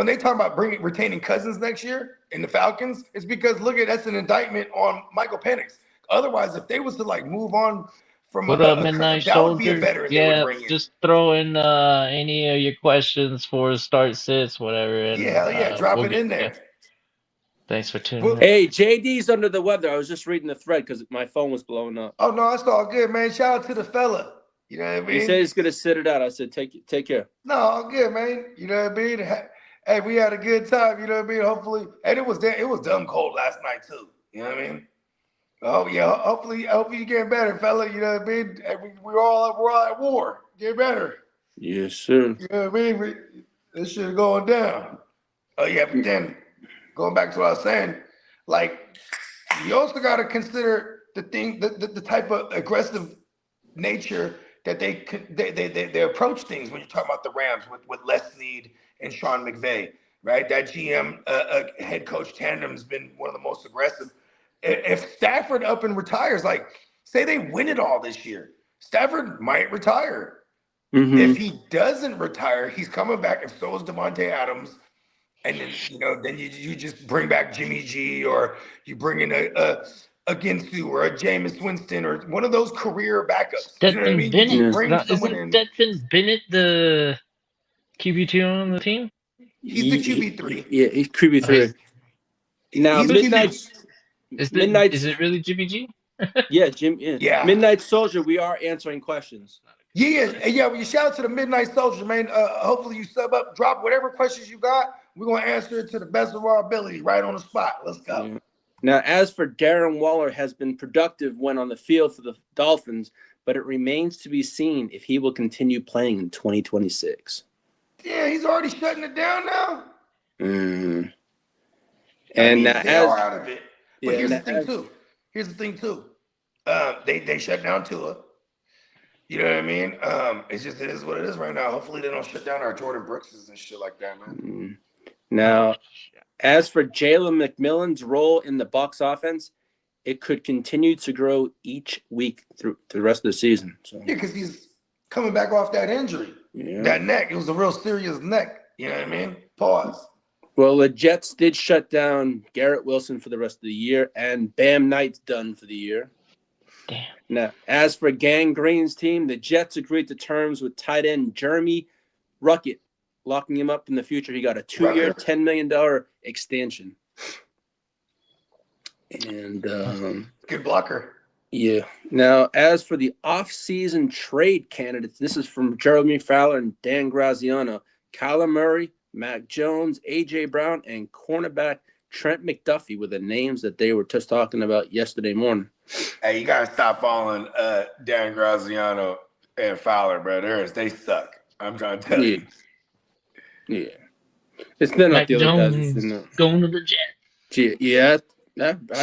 they talk about retaining Cousins next year in the Falcons, it's because that's an indictment on Michael Penix. Otherwise, if they was to like move on from
What up, Midnight
that would be a
Soldier?
veteran they would
Yeah,
bring in.
just throw in any of your questions for start sits, whatever. And,
Yeah, hell yeah, drop
we'll
it in
get-
there.
yeah. Thanks for tuning
Well,
in.
Hey, JD's under the weather. I was just reading the thread because my phone was blowing up.
Oh no, it's all good, man. Shout out to the fella. You know what I
He
mean?
said he's gonna sit it out. I said, take care.
No, all good, man. You know what I mean? Hey, we had a good time. You know what I mean? Hopefully, and it was dumb cold last night too. You know what I mean? Oh yeah. Hopefully you get better, fella. You know what I mean? And we're all at war. Get better.
Yes, sir.
You know what I mean? This shit going down. Oh yeah, but then going back to what I was saying, like you also got to consider the type of aggressive nature that they approach things when you're talking about the Rams with Les Snead and Sean McVay, right? That GM head coach tandem's been one of the most aggressive. If Stafford up and retires, like say they win it all this year, Stafford might retire.
Mhm.
If he doesn't retire, he's coming back, and so is Devontae Adams. And then you just bring back Jimmy G, or you bring in a Ginsu or a Jameis Winston or one of those career backups. You know what I
Stetson
mean?
Bennett.
You bring
Now,
someone in.
isn't Stetson Bennett the QB2 on the team?
He's the QB3.
Yeah, he's QB3.
he's-
Now
he's a
midnight.
Is it really Jimmy G?
Yeah, Jim. Yeah.
Yeah.
Midnight Soldier. We are answering questions.
Yeah. Well, you shout out to the Midnight Soldier, man. Hopefully you sub up, drop whatever questions you got. We're gonna answer it to the best of our ability, right on the spot. Let's go.
Yeah. Now, as for Darren Waller, has been productive when on the field for the Dolphins, but it remains to be seen if he will continue playing in 2026.
Yeah, he's already shutting it down now.
Mm.
I
And
mean,
now,
they are out of it. But
yeah,
here's the
now
thing
as-
too. They shut down Tua. You know what I mean? It is what it is right now. Hopefully they don't shut down our Jordan Brookses and shit like that, man.
Now, as for Jalen McMillan's role in the Bucs offense, it could continue to grow each week through the rest of the season. So,
Yeah, because he's coming back off that injury.
yeah.
That neck, it was a real serious neck. You know what I mean? Pause.
Well, the Jets did shut down Garrett Wilson for the rest of the year, and Bam Knight's done for the year.
Damn.
Now, as for Gang Green's team, the Jets agreed to terms with tight end Jeremy Ruckett, locking him up in the future. He got a 2-year,
Ruckert.
$10 million extension. And
Good blocker.
yeah. Now, as for the off-season trade candidates, this is from Jeremy Fowler and Dan Graziano. Kyler Murray, Mac Jones, A.J. Brown, and cornerback Trent McDuffie were the names that they were just talking about yesterday morning.
Hey, you gotta stop following Dan Graziano and Fowler, bro. They suck. I'm trying to tell you.
Yeah. It's not
Mac
like the other guys.
Jones
It's in
going to the Jets.
yeah.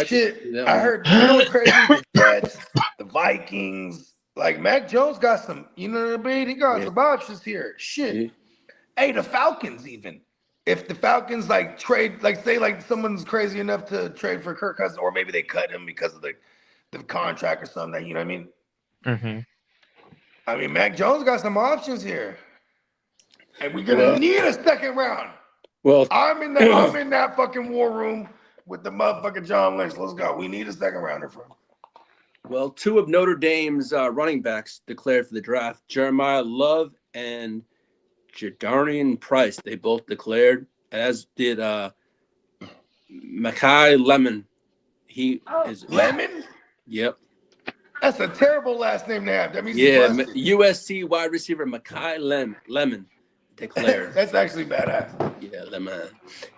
Shit, I heard. You know what's crazy? The Jets, the Vikings. Like Mac Jones got some. You know what I mean? He got some options here. Shit.
Yeah.
Hey, the Falcons even. If the Falcons like trade, like say like someone's crazy enough to trade for Kirk Cousins, or maybe they cut him because of the contract or something. You know what I mean?
Mm-hmm.
I mean, Mac Jones got some options here, and we're gonna need a second round.
Well,
I'm in that fucking war room with the motherfucking John Lynch. Let's go. We need a second rounder for him.
Well, two of Notre Dame's running backs declared for the draft, Jeremiah Love and Jadarian Price. They both declared, as did Makai Lemon. He is
Lemon?
Yep.
That's a terrible last name to have. That means
Yeah,
he's busted.
USC wide receiver Makai Lemon declared.
That's actually badass.
Yeah, Lemon.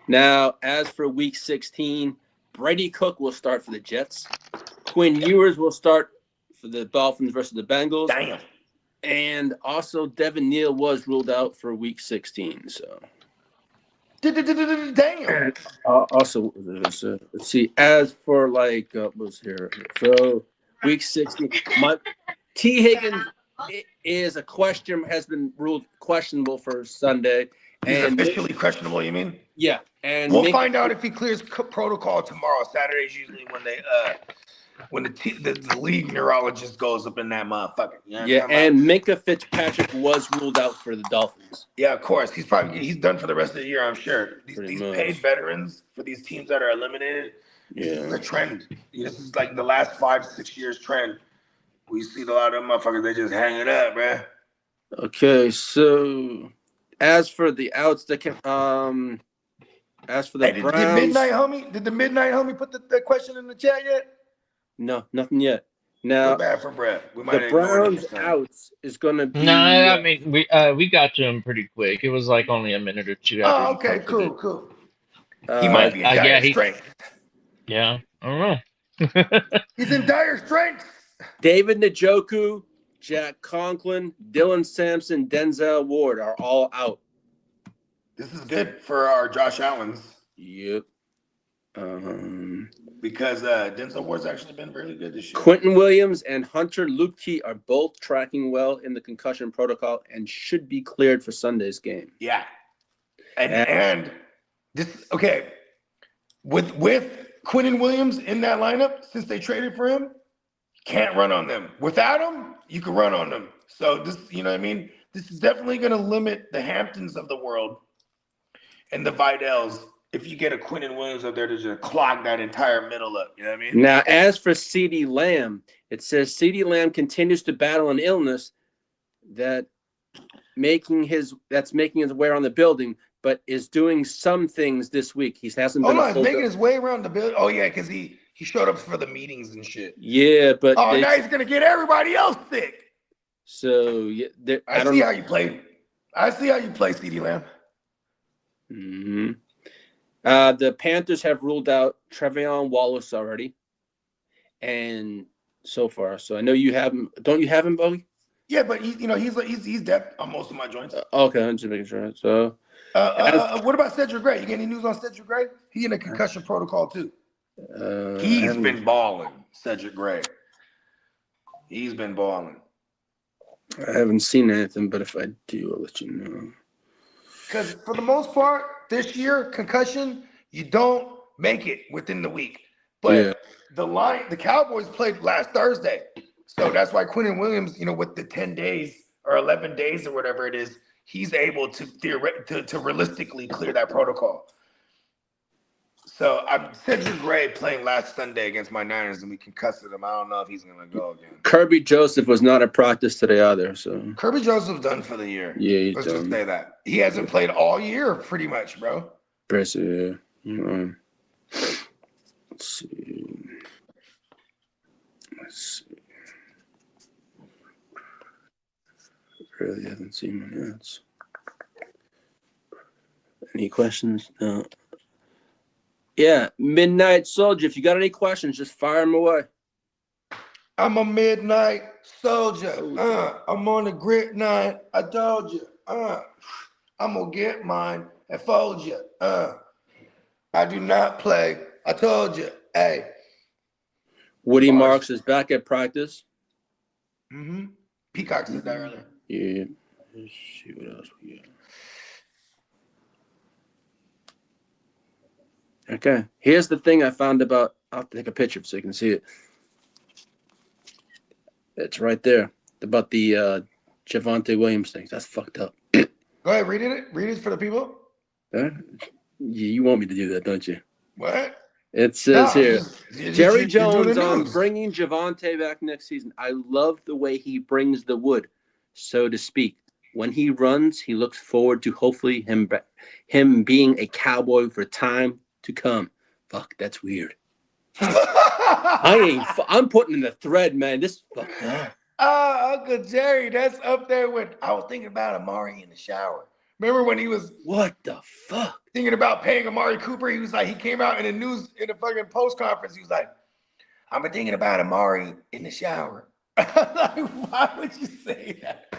Now, as for Week 16, Brady Cook will start for the Jets. Quinn Ewers will start for the Dolphins versus the Bengals.
Damn.
And also, Devin Neal was ruled out for Week 16. So,
Damn.
also, let's see. As for what was here? So, Week 16, T. Higgins is has been ruled questionable for Sunday.
He's
And
officially questionable, you mean?
yeah, and
We'll find out if he clears protocol tomorrow. Saturday's usually when the league neurologist goes up in that motherfucker. You know what I'm talking
and
about?
Minka Fitzpatrick was ruled out for the Dolphins.
Yeah, of course. He's done for the rest of the year, I'm sure. These
much.
paid veterans for these teams that are eliminated, this is
Yeah.
a trend. This is like the last 5-6 years trend. We see a lot of them motherfuckers, they just hang it up, man.
Okay, so as for the outs that can as for the
Hey, did
Browns,
the midnight homie put the question in the chat yet?
no, nothing yet. Now
Feel bad for Brett. We might
the
ignore it
Browns
this time.
outs is gonna be
No, I mean we got to him pretty quick. It was like only a minute or two after.
Oh,
he
okay,
posted
cool.
uh,
He might be in dire
yeah,
strength.
Yeah, I don't know.
He's in dire strength.
David Njoku, Jack Conklin, Dylan Sampson, Denzel Ward are all out.
This is good for our Josh Allens
Yep.
because Denzel Ward's actually been really good this year.
Quentin Williams and Hunter Luepke are both tracking well in the concussion protocol and should be cleared for Sunday's game.
Yeah, and this with Quentin Williams in that lineup since they traded for him, can't run on them. Without him, you can run on them. So this, you know what I mean? This is definitely going to limit the Hamptons of the world and the Vidells if you get a Quentin Williams up there to just clog that entire middle up. You know what I mean?
Now, as for CeeDee Lamb, it says CeeDee Lamb continues to battle an illness that's making his way around the building, but is doing some things this week. He hasn't been.
He's making his way around the building. Oh yeah, because he showed up for the meetings and shit.
Yeah, but
now he's gonna get everybody else sick.
So yeah,
I see how you play. I see how you play, CeeDee Lamb.
Mm-hmm. The Panthers have ruled out Trevion Wallace already, and so far. So I know you have him. Don't you have him, Bogey?
Yeah, but he's depth on most of my joints.
Okay, I'm just making sure. So,
what about Cedric Gray? You get any news on Cedric Gray? He in a concussion protocol too. He's been balling, Cedric Gray. He's been balling.
I haven't seen anything, but if I do, I'll let you know.
Because for the most part, this year, concussion, you don't make it within the week. But the Cowboys played last Thursday. So that's why Quentin Williams, with the 10 days or 11 days or whatever it is, he's able to realistically clear that protocol. So Cedric Gray playing last Sunday against my Niners, and we concussed him. I don't know if he's going to go again.
Kirby Joseph was not at practice today either. So
Kirby Joseph's done for the year.
Yeah, he's
Let's
done.
just say that. He hasn't played all year pretty much, bro.
Impressive, yeah. Let's see. Really haven't seen my notes. Any questions? No. Yeah, Midnight Soldier. If you got any questions, just fire them away.
I'm a midnight soldier. I'm on the grid nine. I told you. I'm gonna get mine and fold you. I do not play. I told you. Hey.
Woody Marks is back at practice.
Mm-hmm. Peacock said that earlier.
Yeah. Let's see what else we got. Okay. Here's the thing I found about. I'll take a picture so you can see it. It's right there about the Javonte Williams thing. That's fucked up.
Go ahead, read it. Read it for the people.
You want me to do that, don't you?
What?
It says here, Jerry
you're
Jones
doing the
on
news.
bringing Javonte back next season. I love the way he brings the wood, so to speak. When he runs, he looks forward to hopefully him being a Cowboy for time to come. Fuck, that's weird. I'm putting in the thread, man. This is fucked up.
Uncle Jerry, that's up there with. I was thinking about Amari in the shower. Remember when he was
What the fuck?
thinking about paying Amari Cooper? He was like, he came out in the news in the fucking post conference. He was like, I've been thinking about Amari in the shower. Like, why would you say that?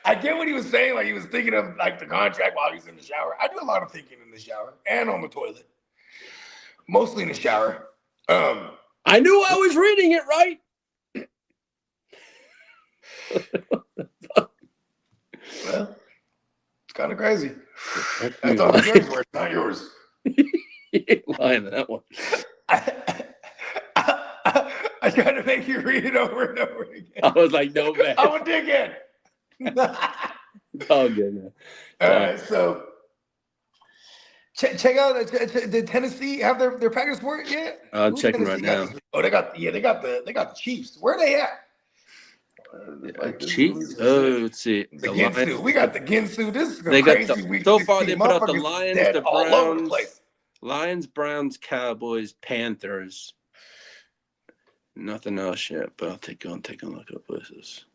I get what he was saying. Like, he was thinking of like the contract while he was in the shower. I do a lot of thinking in the shower and on the toilet, mostly in the shower.
I knew I was reading it right.
Well, it's kind of crazy.
That's
That's all the Jerry's words, not yours.
You ain't lying to that one.
I tried to make you read it over and over again.
I was like, no man.
I'm a dickhead.
It's all good, man.
All right, so check out the Tennessee have their practice work yet?
I'm
Who's
checking right
Tennessee
now.
got? Oh, they got the Chiefs. Where are they at?
Chiefs. Oh, let's see.
The Ginsu. We got the Ginsu. This is
They
a
got
crazy
the,
week.
so far
16.
they put out the
Motherfuckers
Lions,
dead
the
all over the
Browns,
place.
Lions, Browns, Cowboys, Panthers. Nothing else yet, but I'll take a look at places.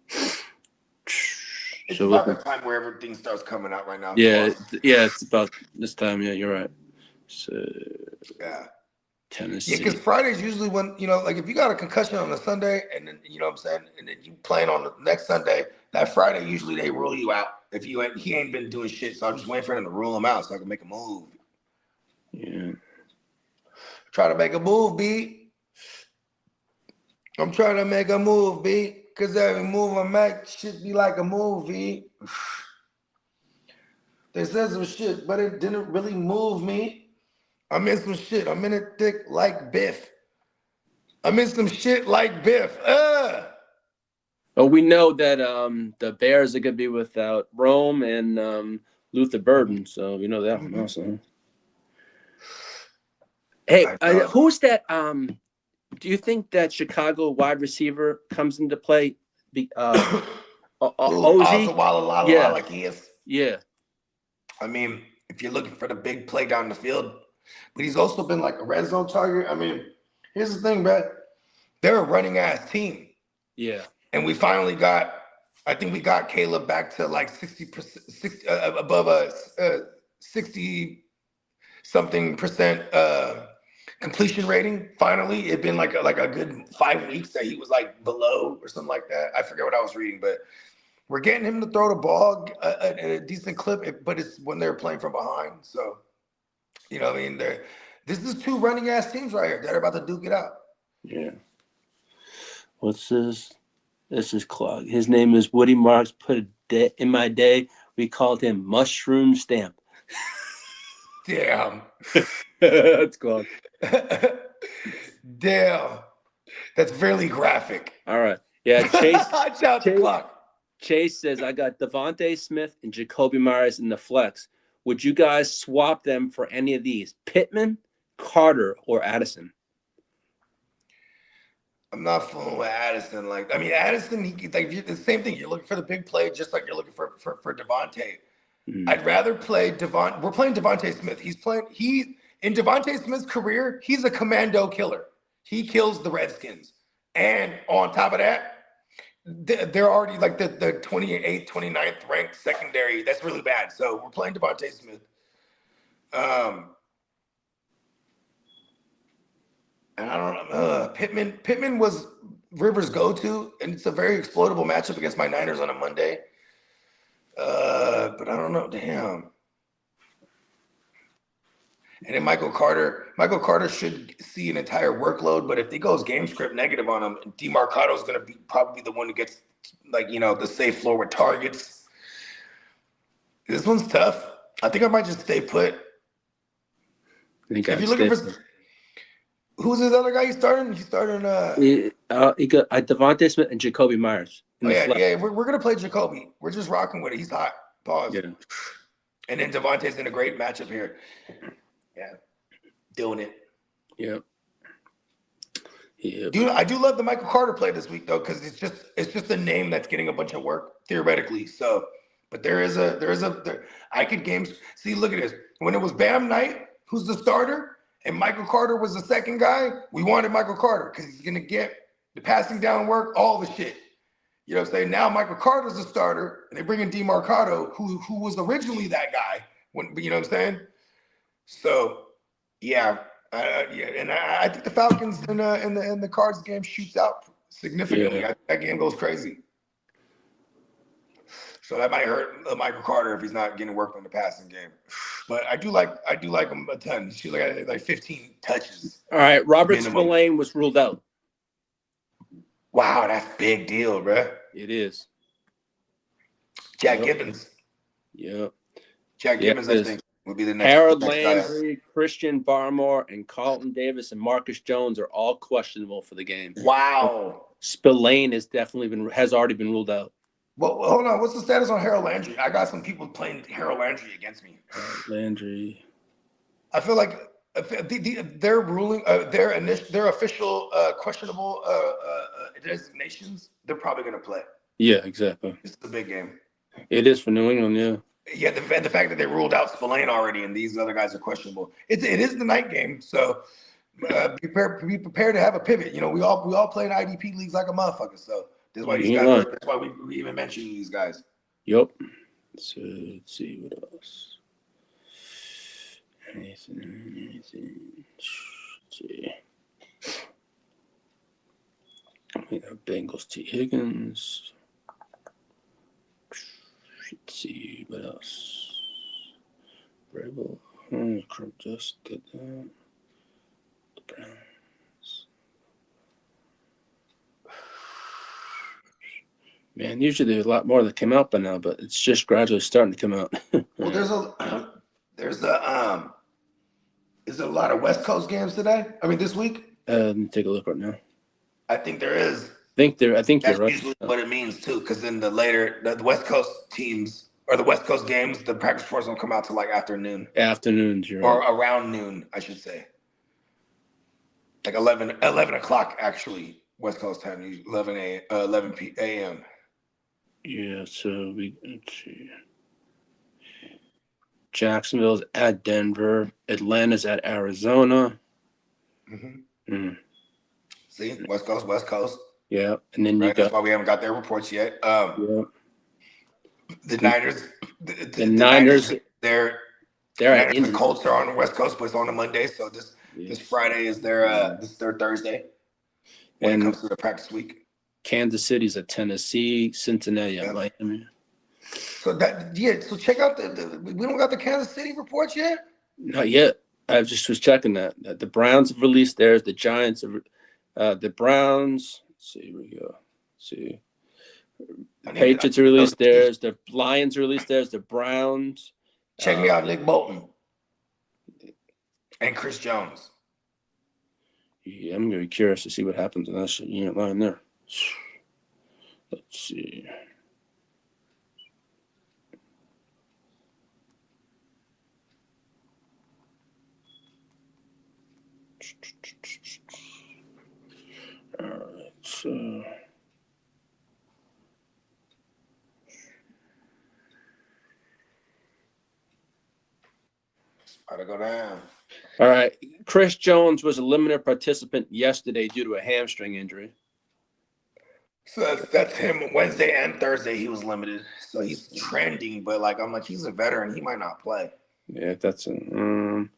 It's
So
about
look,
the time where everything starts coming out right now.
yeah, it's about this time. Yeah, you're right. So
Yeah.
Tennessee.
Yeah, because Friday's usually when, like if you got a concussion on a Sunday and then, you know what I'm saying, and then you playing on the next Sunday, that Friday usually they rule you out if he ain't been doing shit. So I'm just waiting for them to rule him out so I can make a move.
Yeah.
Try to make a move, B. I'm trying to make a move, B. Because every move I make should be like a movie. They said some shit, but it didn't really move me. I'm in some shit. I'm in it thick like Biff. I'm in some shit like Biff.
But we know that the Bears are going to be without Rome and Luther Burden, so we know that one also. Hey, who's that? Do you think that Chicago wide receiver comes into play? Ozzy? Yeah.
Like he is.
Yeah.
I mean, if you're looking for the big play down the field, but he's also been like a red zone target. I mean, here's the thing, man. They're a running ass team.
Yeah.
And we finally I think we got Caleb back to like 60%, above a 60 something percent completion rating. Finally, it'd been like a good 5 weeks that he was like below or something like that. I forget what I was reading, but we're getting him to throw the ball at a decent clip, but it's when they're playing from behind. So, you know what I mean? This is two running ass teams right here that are about to duke it out.
Yeah. What's this? This is Clark. His name is Woody Marks. In my day, we called him Mushroom Stamp.
Damn.
That's Clark.
Damn. That's fairly graphic.
All right. Yeah, Chase.
Shout out to Clark.
Chase says, I got Devontae Smith and Jacoby Myers in the flex. Would you guys swap them for any of these? Pittman, Carter, or Addison?
I'm not fooling with Addison. Addison, the same thing. You're looking for the big play, just like you're looking for Devontae.
Mm.
I'd rather play We're playing Devontae Smith. In Devontae Smith's career, he's a commando killer. He kills the Redskins. And on top of that, they're already like the 28th, 29th ranked secondary. That's really bad. So we're playing Devontae Smith. And I don't know. Pittman was Rivers' go-to, and it's a very exploitable matchup against my Niners on a Monday. But I don't know. Damn. And then Michael Carter should see an entire workload, but if he goes game script negative on him, DeMarcado is going to be probably the one who gets the safe floor with targets. This one's tough. I think I might just stay put. If you're looking for who's this other guy he's starting? He's starting
he got Devontae Smith and Jacoby Myers.
We're gonna play Jacoby. We're just rocking with it. He's hot. Pause.
Yeah.
And then Devontae's in a great matchup here. Yeah, doing it.
Yep. Yeah.
Dude, I do love the Michael Carter play this week though, because it's just a name that's getting a bunch of work theoretically. So, but I could games. See, look at this. When it was Bam Knight, who's the starter, and Michael Carter was the second guy, we wanted Michael Carter because he's gonna get the passing down work, all the shit. You know what I'm saying? Now Michael Carter's the starter, and they bring in DeMarcado, who was originally that guy. You know what I'm saying? So, yeah, and I think the Falcons and the Cards game shoots out significantly.
Yeah.
That game goes crazy. So that might hurt Michael Carter if he's not getting work in the passing game. But I do like him a ton. She like 15 touches.
All right, Robert
Minimum.
Spillane was ruled out.
Wow, that's a big deal, bruh.
It is.
Jack
Yep.
Gibbons.
Yeah.
Jack
Yeah,
Gibbons,
it
I
is.
think, will be the next.
Harold
next guy.
Landry, Christian Barmore, and Carlton Davis and Marcus Jones are all questionable for the game.
Wow.
Spillane has already been ruled out.
Well, hold on. What's the status on Harold Landry? I got some people playing Harold Landry against me.
Landry.
I feel like their ruling, their official questionable designations, they're probably going to play.
Yeah, exactly.
It's a big game.
It is for New England, yeah.
Yeah, the fact that they ruled out Spillane already and these other guys are questionable. It is the night game, so be prepared to have a pivot. You know, we all play in IDP leagues like a motherfucker, so that's why these guys. That's why we even mention these guys.
Yep. So let's see what else. Anything. Let's see. We have Bengals T. Higgins. Let's see what else. Rebel. Just did that. The Browns. Man, usually there's a lot more that come out by now, but it's just gradually starting to come out.
Well, there's a lot of West Coast games today. I mean, this week.
Let me take a look right now.
I think there is.
I think you're
That's
right.
usually what it means too, because then the West Coast teams or the West Coast games, the practice reports don't come out till like afternoon
Afternoons, you're
or
right.
around noon, I should say. Like 11 o'clock actually, West Coast time, 11 a.m.
Yeah, so let's see. Jacksonville's at Denver. Atlanta's at Arizona.
See, West Coast.
Yeah, and then you
Right? That's
got
why we haven't got their reports yet.
yeah.
The Niners.
The Niners.
They're
At
the
Indy.
Colts are on the West Coast, but it's on a Monday. So this Friday is their Thursday when
And
it comes to the practice week.
Kansas City's at Tennessee. Cincinnati at Miami.
So so check out we don't got the Kansas City reports yet.
Not yet. I just was checking that. The Browns have released theirs. The Giants have. The Browns. Let's see, here we go. Let's see. The Patriots released theirs. The Lions released theirs. The Browns.
Check me out, Nick Bolton and Chris Jones.
Yeah, I'm gonna be curious to see what happens in that shit unit line there. Let's see. All right, so.
Gotta go down.
All right. Chris Jones was a limited participant yesterday due to a hamstring injury.
So that's him. Wednesday and Thursday he was limited. So he's trending, but I'm like, he's a veteran. He might not play.
Yeah, that's and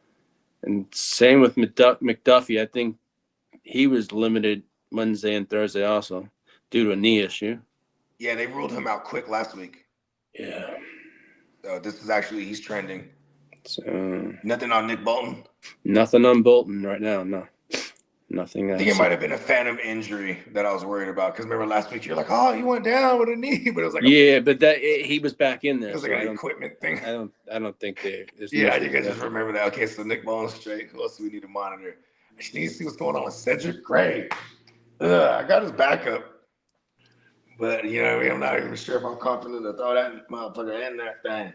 same with McDuffie. I think he was limited Wednesday and Thursday also due to a knee issue.
Yeah, they ruled him out quick last week.
Yeah.
So this is he's trending.
So
Nothing on Nick Bolton.
nothing on Bolton right now. No, nothing.
I think it might have been a phantom injury that I was worried about. Because remember last week you're like, oh, he went down with a knee, but it was like
but he was back in there.
it was like an equipment thing.
I don't think they.
Yeah, you guys just remember that. Okay, so Nick Bolton's straight. Who else do we need to monitor? I just need to see what's going on with Cedric Gray. I got his backup. But, I'm not even sure if I'm confident to throw that motherfucker in that thing.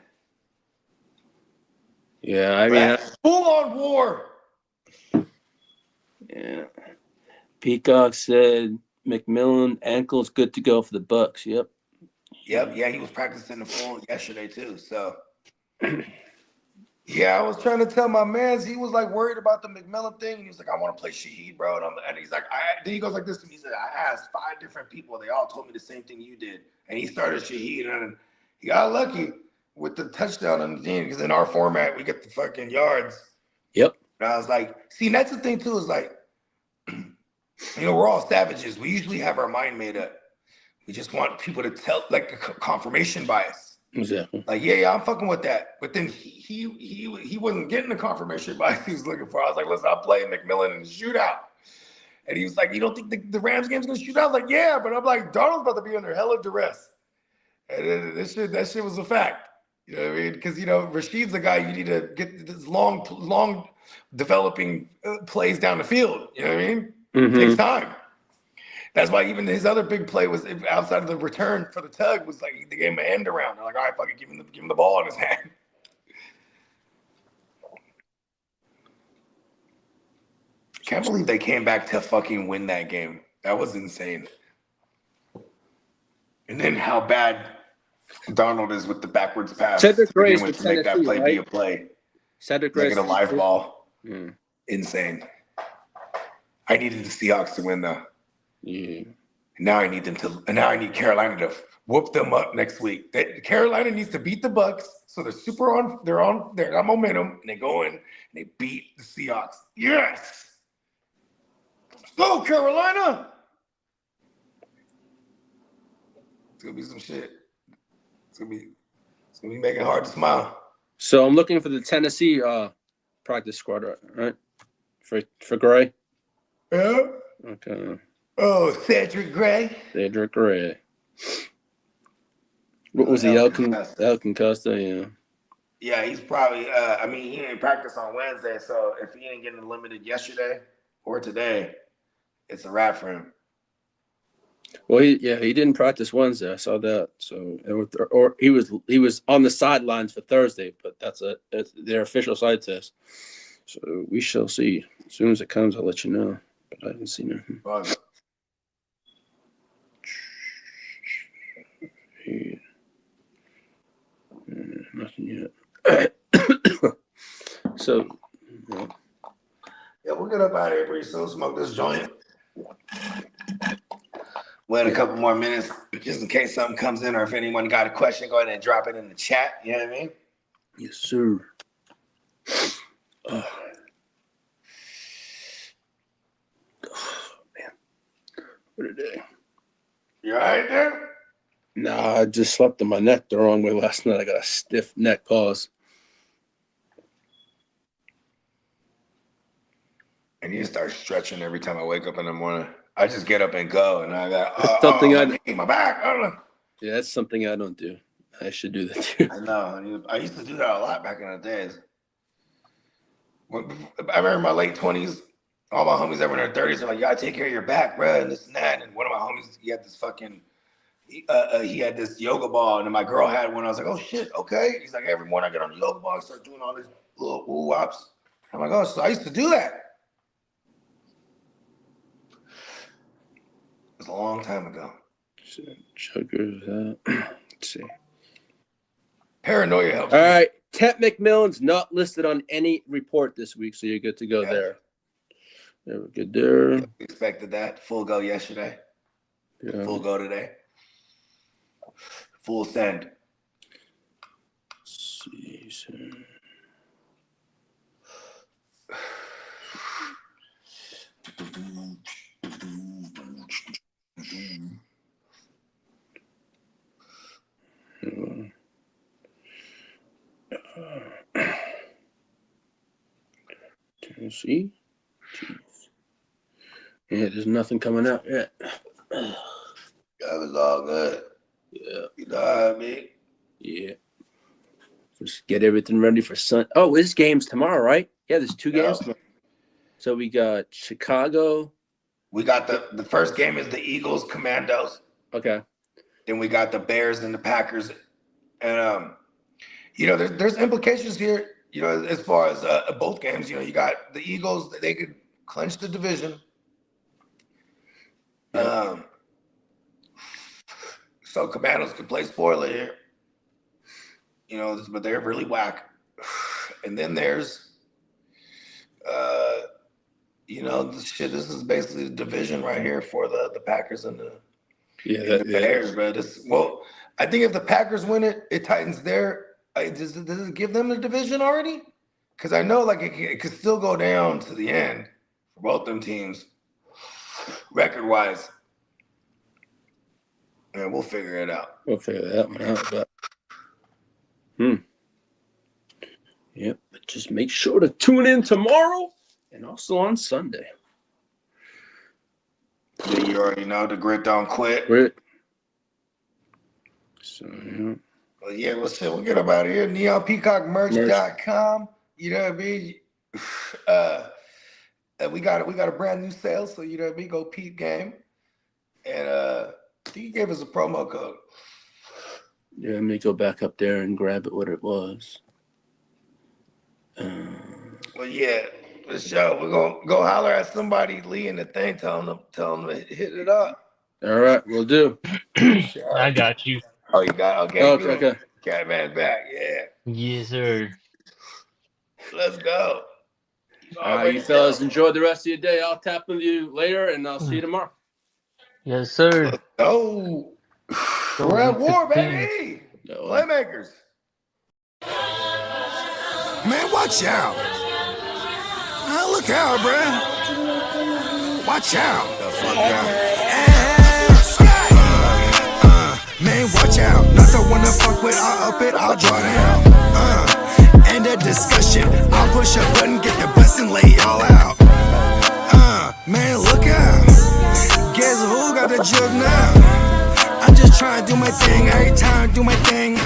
Yeah, I mean,
full-on war.
yeah. Peacock said McMillan ankle's good to go for the Bucks. Yep.
Yep. Yeah, he was practicing the full yesterday too. So, yeah, I was trying to tell my man. He was worried about the McMillan thing, and he was like, "I want to play Shaheed, bro." And he's like, then he goes like this to me. He said, "I asked 5 different people. They all told me the same thing you did." And he started Shaheed, and he got lucky with the touchdown on the team because in our format we get the fucking yards.
Yep.
And I was like, see, that's the thing too, is You know, we're all savages. We usually have our mind made up. We just want people to tell, like, a confirmation bias.
Exactly.
Like, yeah, I'm fucking with that. But then he wasn't getting the confirmation bias he was looking for. I was like, listen, I'm playing McMillan in the shootout. And he was like, you don't think the Rams game's gonna shoot out? I was like, yeah, but I'm like, Darnold's about to be under hella duress. And then that shit was a fact. You know what I mean? Because, you know, Rashid's the guy you need to get this long developing plays down the field. You know what I mean? It takes time. That's why even his other big play was outside of the return for the tug was like they gave him an end around. They're like, all right, fucking give him the ball in his hand. Can't believe they came back to fucking win that game. That was insane. And then how bad Darnold is with the backwards pass.
Cedric Gray's
with
with
to make that
Tennessee,
play
right?
be a play.
Cedric
Make
Gray's
it a live ball.
Mm.
Insane. I needed the Seahawks to win though.
Yeah.
Now I need Carolina to whoop them up next week. Carolina needs to beat the Bucks, so they got momentum, and they go in and they beat the Seahawks. Yes. Let's go, Carolina. It's gonna be some shit. It's gonna be making it hard to smile.
So I'm looking for the Tennessee practice squad, right? For Gray.
Yeah.
Okay.
Oh, Cedric Gray.
Cedric Gray. What was he? El Concusta, yeah.
Yeah, he's probably. He didn't practice on Wednesday, so if he ain't getting limited yesterday or today, it's a wrap for him.
Well, he didn't practice Wednesday. I saw that. So, or he was on the sidelines for Thursday, but that's their official side test. So we shall see. As soon as it comes, I'll let you know. But I haven't seen it. Nothing yet. So,
yeah, we'll get up out of here pretty soon. Smoke this joint. Wait a couple more minutes, just in case something comes in, or if anyone got a question, go ahead and drop it in the chat. You know what I mean?
Yes, sir. Oh, man. What a day.
You all right there?
Nah, I just slept on my neck the wrong way last night. I got a stiff neck. Pause.
I need to start stretching every time I wake up in the morning. I just get up and go, and I got my back. I don't know.
Yeah, that's something I don't do. I should do that too.
I know. I used to do that a lot back in the days. I remember in my late 20s, all my homies that were in their 30s are like, you gotta take care of your back, bro, and this and that. And one of my homies, he had this fucking, he had this yoga ball, and then my girl had one. I was like, oh shit, okay. He's like, every morning I get on the yoga ball, I start doing all these little woo-wops. I'm like, oh, so I used to do that. It was a long time ago.
Chuggers. Let's see.
Paranoia helps.
All right. Tet McMillan's not listed on any report this week, so you're good to go there. Yeah, we're good there.
We expected that. Full go yesterday.
Yeah.
Full go today. Full send.
Let's see. So. Tennessee. Jeez. Yeah, there's nothing coming out yet.
That was all good.
Yeah.
You know what I mean?
Yeah. Just get everything ready for Sunday. Oh, this game's tomorrow, right? Yeah, there's two games tomorrow. So we got Chicago.
We got the first game is the Eagles Commandos.
Okay.
Then we got the Bears and the Packers. And there's implications here, as far as both games. You got the Eagles, they could clinch the division.
Yeah.
So Commandos could play spoiler here. But they're really whack. And then there's this is basically the division right here for the Packers and the Bears, bro. I think if the Packers win it, it tightens their. Does it give them the division already? Because I know it could still go down to the end for both them teams. record-wise. Yeah, we'll figure it out.
We'll figure that one out. But yep. But just make sure to tune in tomorrow and also on Sunday.
Yeah, you already know the grit don't quit.
Right. So yeah.
Well, yeah, well, shit, we'll get up out of here. NeonPeacockMerch.com. You know what I mean? And we got a brand new sale, so you know what I mean? Go Peep Game. And I think he gave us a promo code.
Yeah, let me go back up there and grab it what it was.
Well, yeah, for sure. We're gonna go holler at somebody, Lee, in the thing, tell them to hit it up.
All right, we'll do.
I got you.
Oh, you got okay.
Oh,
Good.
okay.
Catman back, yeah.
Yes, sir.
Let's go.
All right, you fellas, enjoy the rest of your day. I'll tap with you later, and I'll see you tomorrow.
Yes, sir.
Oh, we're at war, baby.
No,
Playmakers.
Man, watch out. Look out, bruh. Watch out. The fuck out. Man, watch out. Not the one to fuck with. I'll up it, I'll draw down. End of discussion. I'll push a button, get the bus and lay y'all out. Man, look out. Guess who got the jug now? I'm just trying to do my thing. Every time I do my thing.